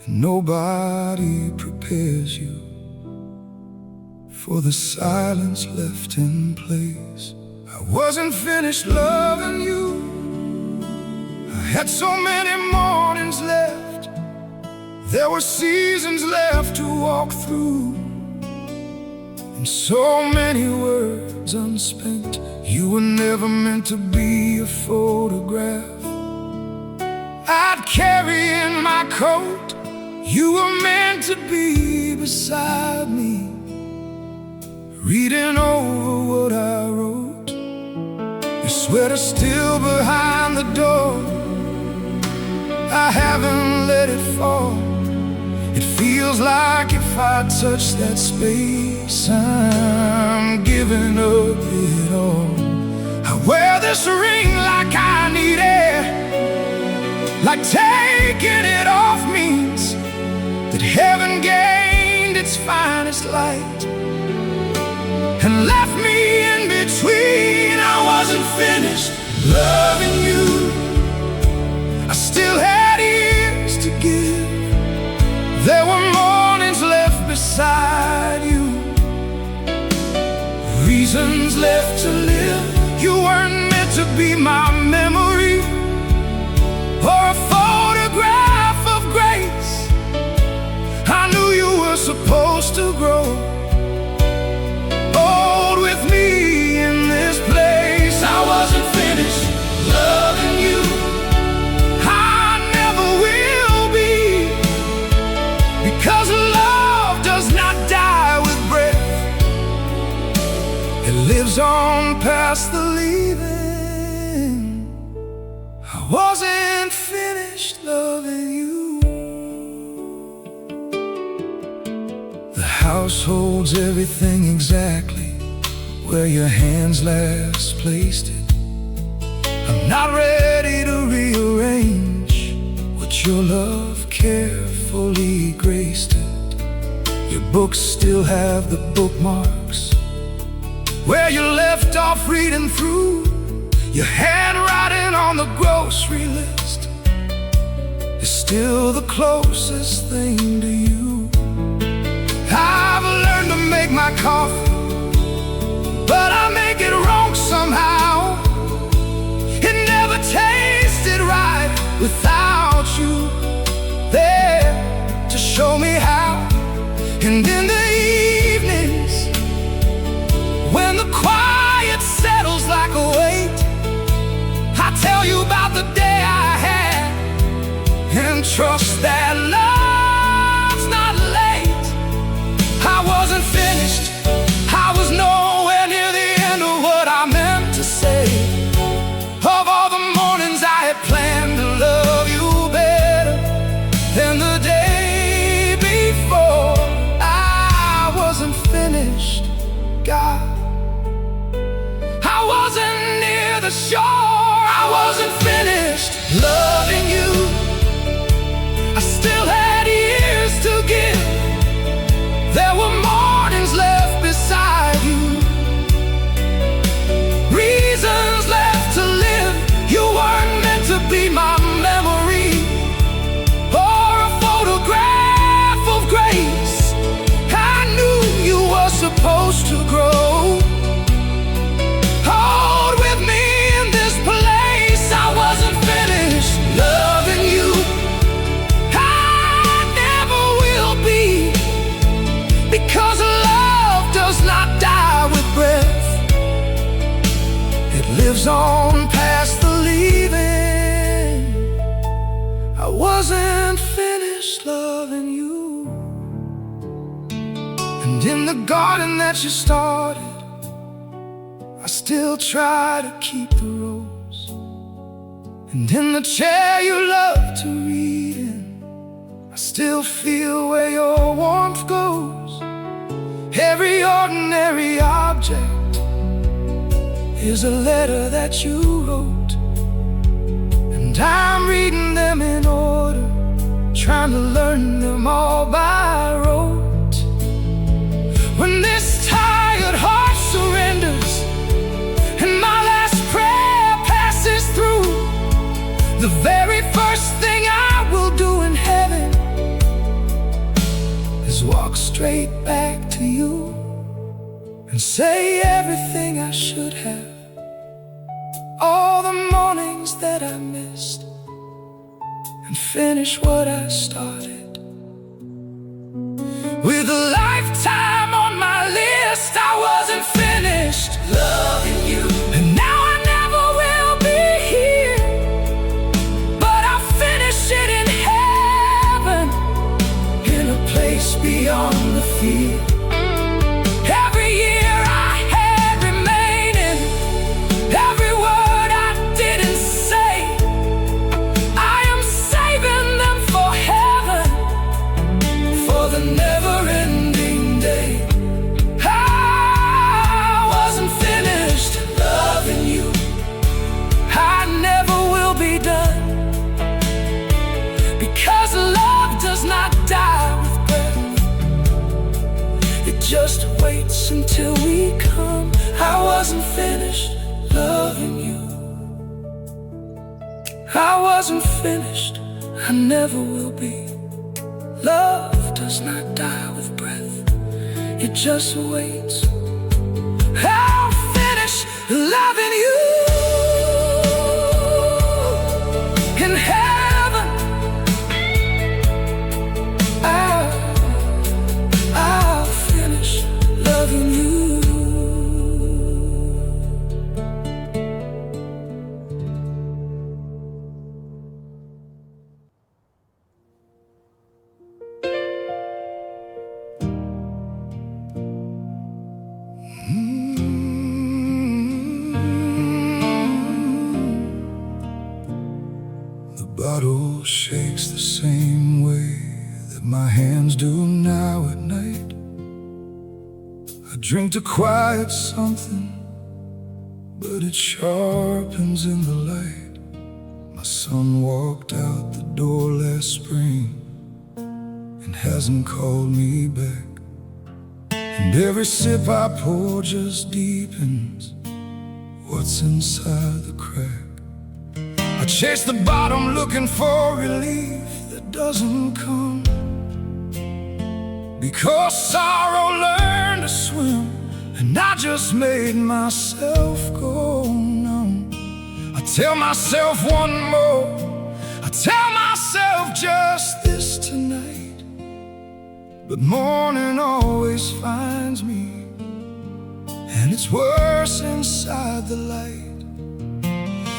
and nobody prepares you for the silence left in place. I wasn't finished loving you. I had so many mornings left. There were seasons left to walk through, and so many words unspent. You were never meant to be a photograph I'd carry in my coat. You were meant to be beside me, reading over what I wrote. Your sweater's still behind the door. I haven't let it fall. It feels like if I touch that space, I'm giving up it all. I wear this ring like I need air, like taking it off means that heaven gained its finest light and left me in between. I wasn't finished loving you. I still had years to give. There were mornings left beside you, reasons left to live. You weren't meant to be my memory or a photograph of grace. I knew you were supposed to grow old with me in this place. I wasn't finished loving you. I never will be, because love does not die with breath. It lives on past the leaving. I wasn't finished loving you. The house holds everything exactly where your hands last placed it. I'm not ready to rearrange what your love carefully graced it. Your books still have the bookmarks where you left off reading through. Your handwriting on the grocery list is still the closest thing to you. I've learned to make my coffee, but I make it wrong somehow. It never tasted right without you there to show me how. And in the evenings, when the quiet settles like a weight, I tell you about the day I had, and trust that love's not finished loving you. And in the garden that you started, I still try to keep the rose. And in the chair you love to read in, I still feel where your warmth goes. Every ordinary object is a letter that you wrote, and I'm reading them in order, trying to learn them all by rote. When this tired heart surrenders and my last prayer passes through, the very first thing I will do in heaven is walk straight back to you and say everything I should have, all the mornings that I missed, and finish what I started. With a lifetime on my list, I wasn't finished loving you. And now I never will be here, but I'll finish it in heaven, in a place beyond the field. Every year I had remaining, every word I didn't say, I am saving them for heaven, for the never-ending day. I wasn't finished loving you, I never will be done, because love does not die with breath, it just waits until we come. I wasn't finished loving you, I wasn't finished, I never will be. Love does not die with breath, it just waits. I'll finish loving you in heaven. I'll finish loving you. The bottle shakes the same way that my hands do now at night. I drink to quiet something, but it sharpens in the light. My son walked out the door last spring and hasn't called me back. And every sip I pour just deepens what's inside the crack. I chase the bottom looking for relief that doesn't come, because sorrow learned to swim and I just made myself go numb. I tell myself one more, I tell myself just this tonight, but morning always finds me, and it's worse inside the light.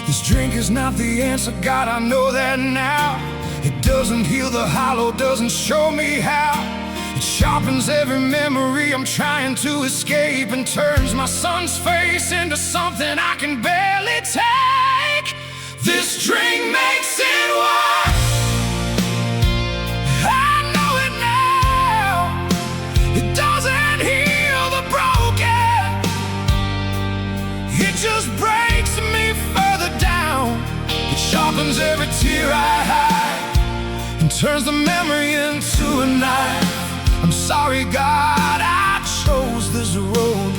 This drink is not the answer, God, I know that now. It doesn't heal the hollow, doesn't show me how. It sharpens every memory I'm trying to escape, and turns my son's face into something I can barely take. This drink makes it worse, I know it now. It doesn't heal the broken, it just breaks me further down. It sharpens every tear I hide and turns the memory into a knife. I'm sorry, God, I chose this road.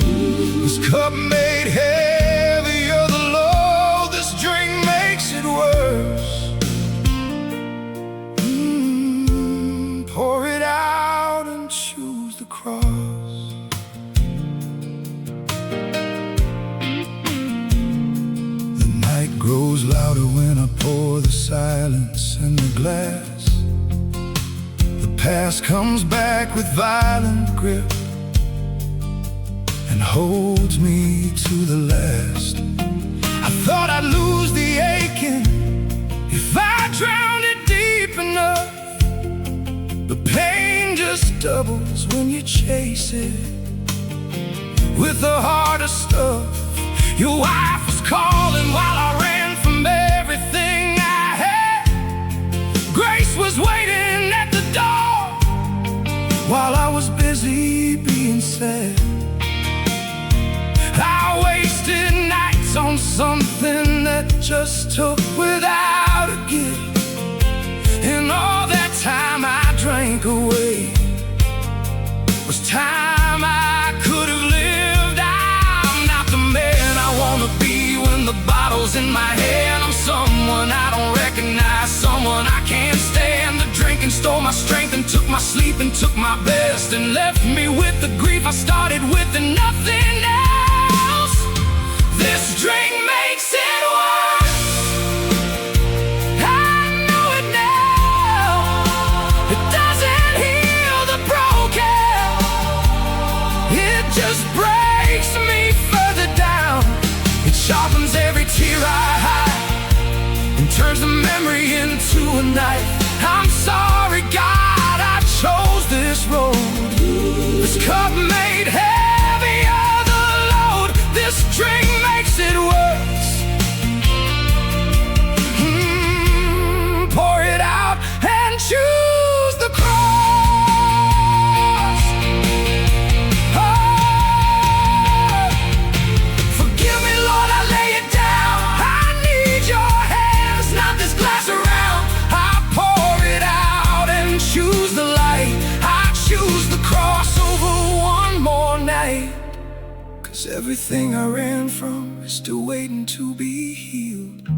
This cup made heavier the load. This drink makes it worse. Pour it out and choose the cross. The night grows louder when I pour the silence in the glass. Past comes back with violent grip and holds me to the last. I thought I'd lose the aching if I drowned it deep enough, just doubles when you chase it with the harder stuff. Your wife was calling while I ran from everything I had. Grace was waiting at the door while I was busy being sad. I wasted nights on something that just took without a give. And all that time I drank away was time I could have lived. I'm not the man I wanna be when the bottle's in my hand. I'm someone I don't recognize, someone I can't stand. The drinking stole my strength and took my sleep and took my best and left me with the grief I started with and nothing else. This drink makes it worse. I know it now. It doesn't heal the broken. It just breaks me further down. It sharpens every tear I hide and turns the memory into a knife. I'm sorry, God, I chose this road. This cup made heavier the load. This drink makes it worse. Pour it out and choose the cross. Oh, forgive me, Lord, I lay it down. I need your hands, not this glass around. I pour it out and choose the light. I choose the cross over one more night. 'Cause everything I ran from is still waiting to be healed.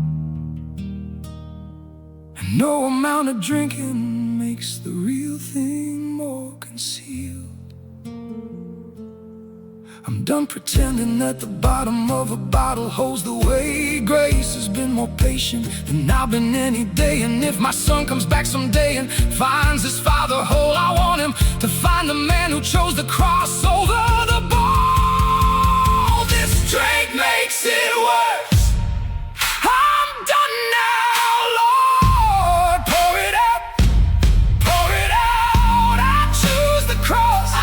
And no amount of drinking makes the real thing more concealed. I'm done pretending that the bottom of a bottle holds the weight. Grace has been more patient than I've been any day. And if my son comes back someday and finds his father whole, I want him to find the man who chose the cross over the ball. This drink makes it worse. I'm done now, Lord. Pour it out, pour it out. I choose the cross. I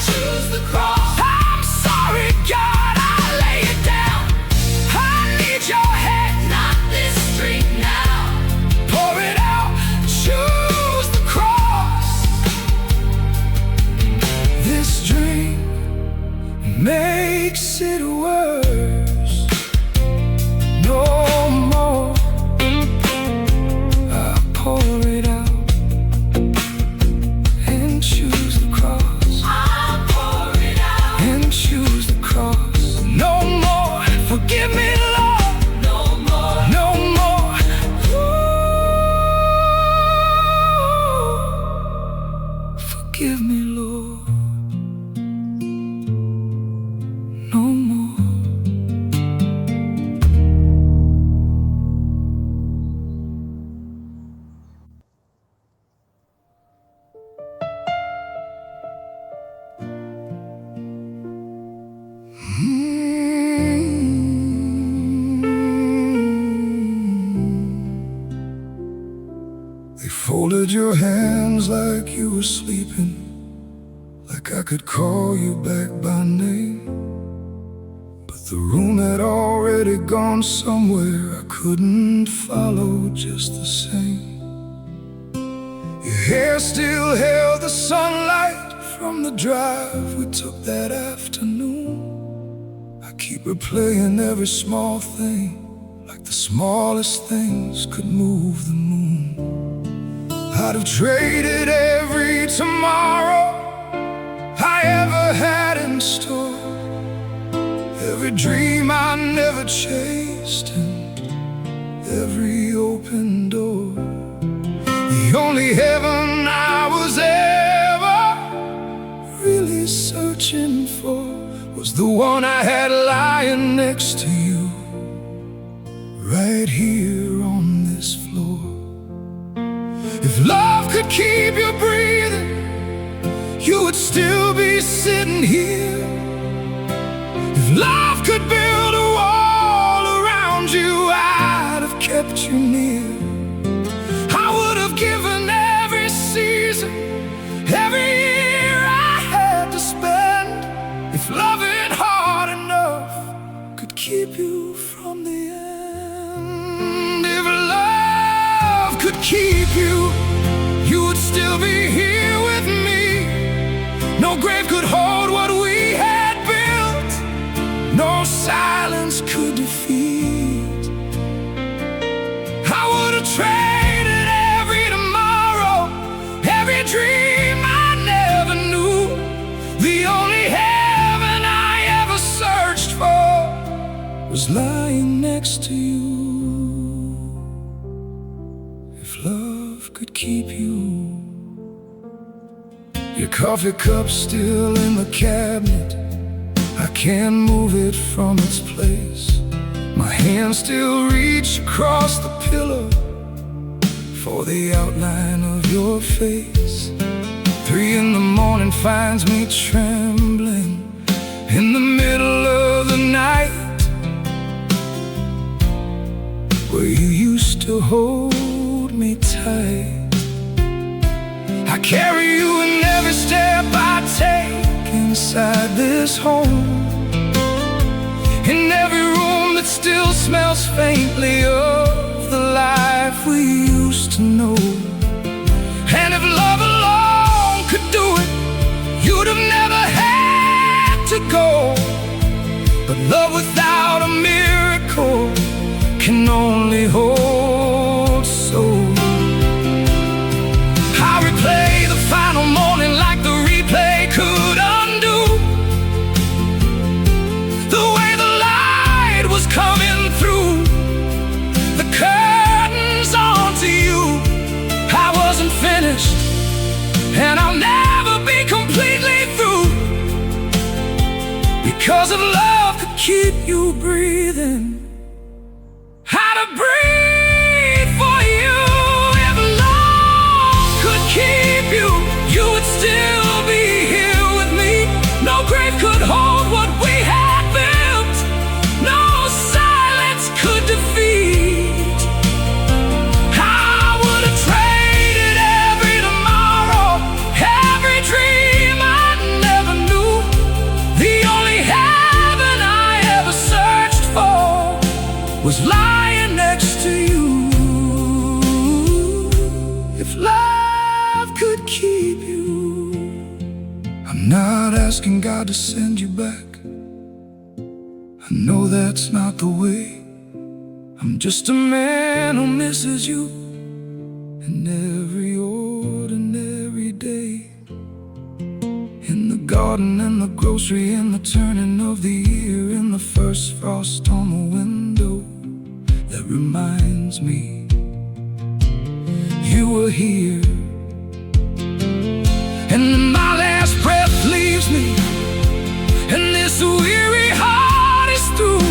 choose the cross. I'm sorry, God, I lay it down. I need your head, not this drink now. Pour it out, choose the cross. This drink makes it worse. No more. I pour it out and choose the cross. I pour it out. And choose the cross. No more. Forgive me, Lord. No more. No more. Ooh. Forgive me, Lord. No more. They folded your hands like you were sleeping, like I could call you back by name. But the room had already gone somewhere I couldn't follow just the same. Your hair still held the sunlight from the drive we took that afternoon. I keep replaying every small thing, like the smallest things could move the moon. I'd have traded every tomorrow I ever had in store, every dream I never chased, and every open door. The only heaven I was ever really searching for was the one I had lying next to you, right here on this floor. If love could keep you breathing, you would still be sitting here. If love could build a wall around you, I'd have kept you near. I would have given every season, every was lying next to you. If love could keep you. Your coffee cup's still in the cabinet. I can't move it from its place. My hands still reach across the pillow for the outline of your face. 3 in the morning finds me trembling in the middle of the night, where you used to hold me tight. I carry you in every step I take inside this home, in every room that still smells faintly of the life we used to know. And if love alone could do it, you'd have never had to go. But love without a miracle can only hold so. I replay the final morning like the replay could undo the way the light was coming through the curtains onto you. I wasn't finished, and I'll never be completely through, because if love could keep you breathing, how to breathe for you. If love could keep you, you would still be here with me. No grave could hold what we had built, no silence could defeat. I would have traded every tomorrow, every dream I never knew. The only heaven I ever searched for was lying next to you. If love could keep you. I'm not asking God to send you back. I know that's not the way. I'm just a man who misses you in every ordinary day. In the garden, in the grocery, in the turning of the year, in the first frost on the window that reminds me you were here. And my last breath leaves me, and this weary heart is through.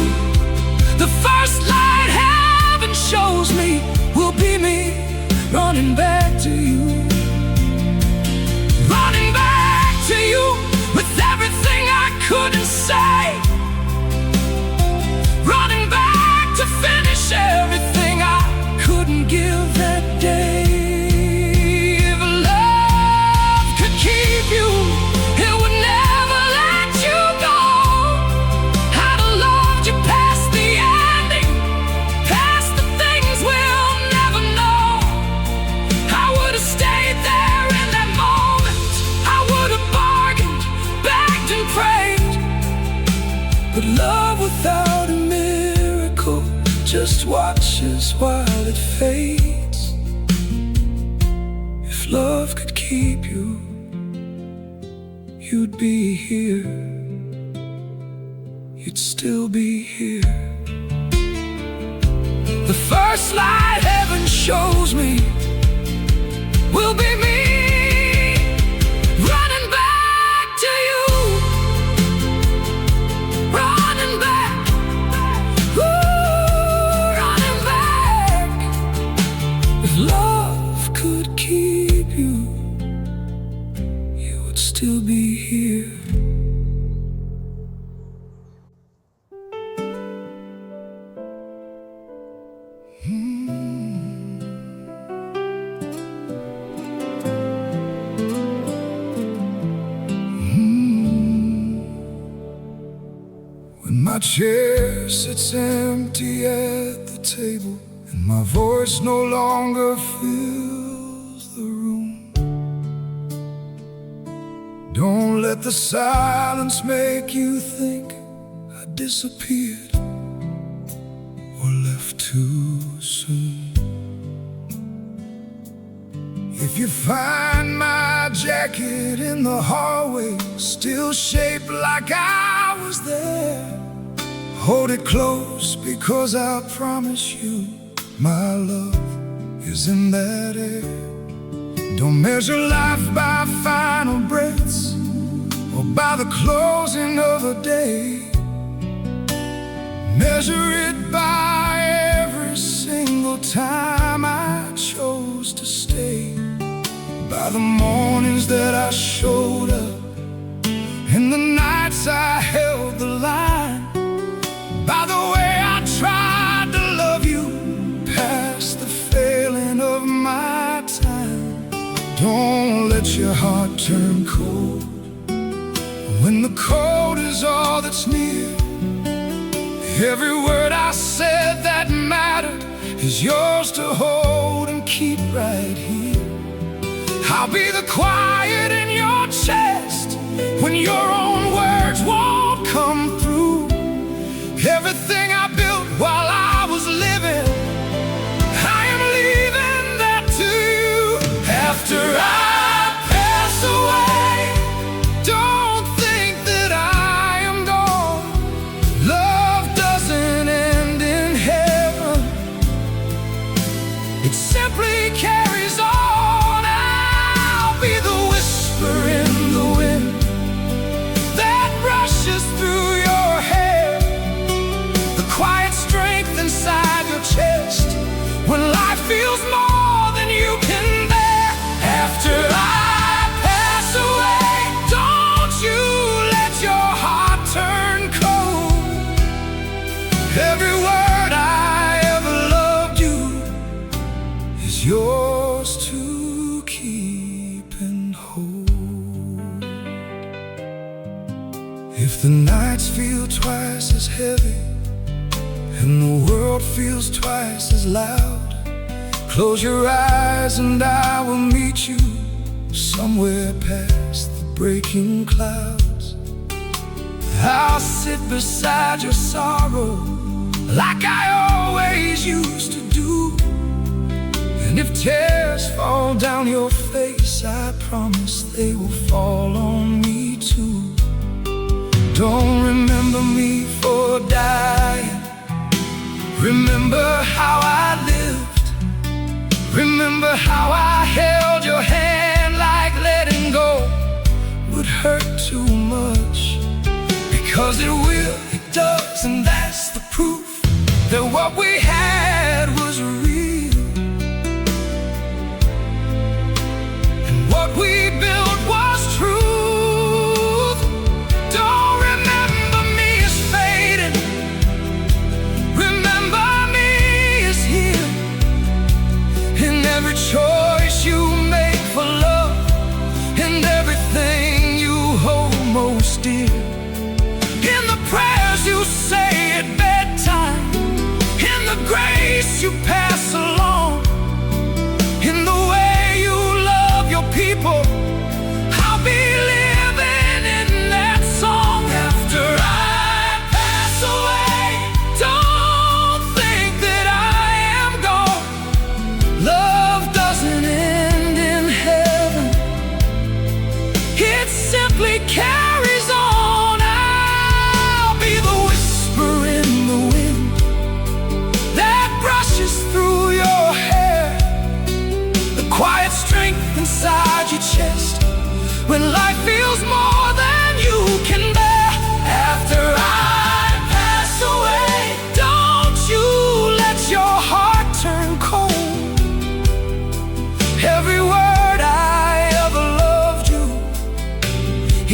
The first light heaven shows me will be me, running back to you, running back to you with everything I couldn't say, running back to finish everything I couldn't give that day. If love could keep you, it would never let you go. I'd have loved you past the ending, past the things we'll never know. I would have stayed there in that moment. I would have bargained, begged and prayed. But love without a miracle just watches while it fades. If love could keep you, you'd be here. You'd still be here. The first light heaven shows me will be me, running back to you, running back, ooh, running back. If love could keep you, you would still be here. When my chair sits empty at the table, and my voice no longer fills the room, don't let the silence make you think I disappeared or left too soon. If you find my jacket in the hallway, still shaped like I was there, Hold it close, because I promise you my love is in that air. Don't measure life by final breaths or by the closing of a day. Measure it by every single time I chose to stay, by the mornings that I showed up and the nights I held the line, by the way I tried to love you past the failing of my time. Don't let your heart turn cold when the cold is all that's near. Every word I said that mattered is yours to hold and keep right here. I'll be the quiet in your chest when your own words won't come through. Everything I built while I was living, I am leaving that to you. After I pass away, don't think that I am gone. Love doesn't end in heaven, it simply carries on. I'll be the whisper in the wind that rushes through your hair, the quiet strength inside your chest when life feels more than you can bear. After I pass away, don't you let your heart turn cold. Every word I ever loved you is yours to keep and hold. If the nights feel twice as heavy and the world feels twice as loud, close your eyes and I will meet you somewhere past the breaking clouds. I'll sit beside your sorrow like I always used to do. And if tears fall down your face, I promise they will fall on me too. Don't remember me for dying, remember how I lived. Remember how I held your hand like letting go would hurt too much. Because it will, it does, and that's the proof that what we had was real. And what we built was truth. Don't remember me as fading, remember me as here. In every choice you make for love, and everything you hold most dear, in the prayers you say at bedtime, in the grace you pass along, in the way you love your people, I'll be living in that song. After I pass away, don't think that I am gone. Love doesn't end in heaven, it simply carries on. I'll be the whisper in the wind that brushes through your hair, the quiet strength inside your chest when life feels more than you can bear. After I pass away, don't you let your heart turn cold. Every word I ever loved you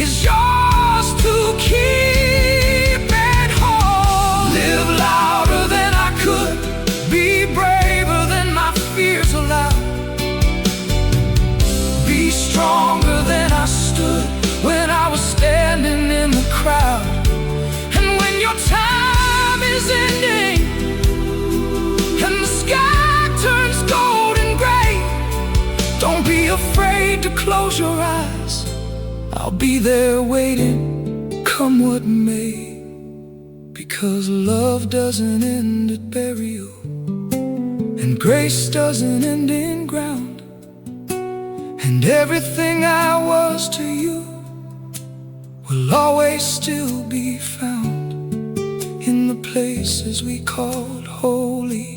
is yours to keep and hold. Live louder than I could, be braver than my fears allowed, be stronger than I stood when I was standing in the crowd. And when your time is ending and the sky turns gold and gray, don't be afraid to close your eyes, I'll be there waiting, come what may. Because love doesn't end at burial, and grace doesn't end in ground, and everything I was to you will always still be found in the places we called holy,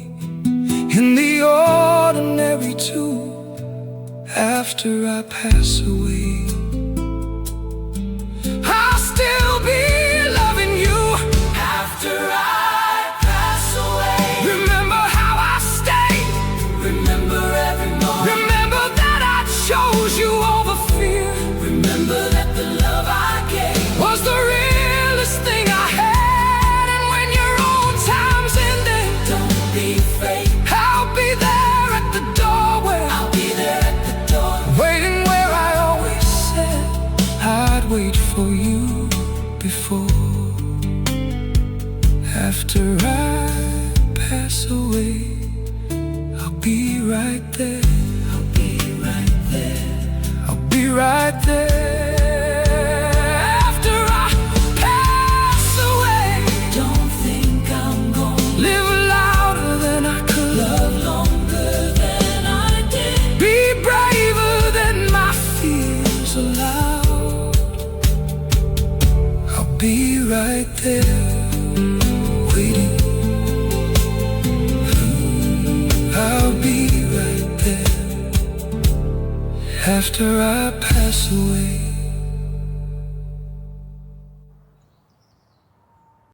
in the ordinary too. After I pass away, I'll still be loving you. After I pass away, Remember how I stayed. remember every moment. Remember that I chose you over fear. Remember that the love I gave Was the realest thing I had. And when your own time's ending, don't be fake. I'll be there at the doorway, I'll be there at the door. waiting where I always said I'd wait for you before. After I pass away, I'll be right there. I'll be right there. I'll be right there. After I pass away, Don't think I'm gonna live louder than I could, love longer than I did. be braver than my fears allowed. I'll be right there, waiting. I'll be right there after I pass away.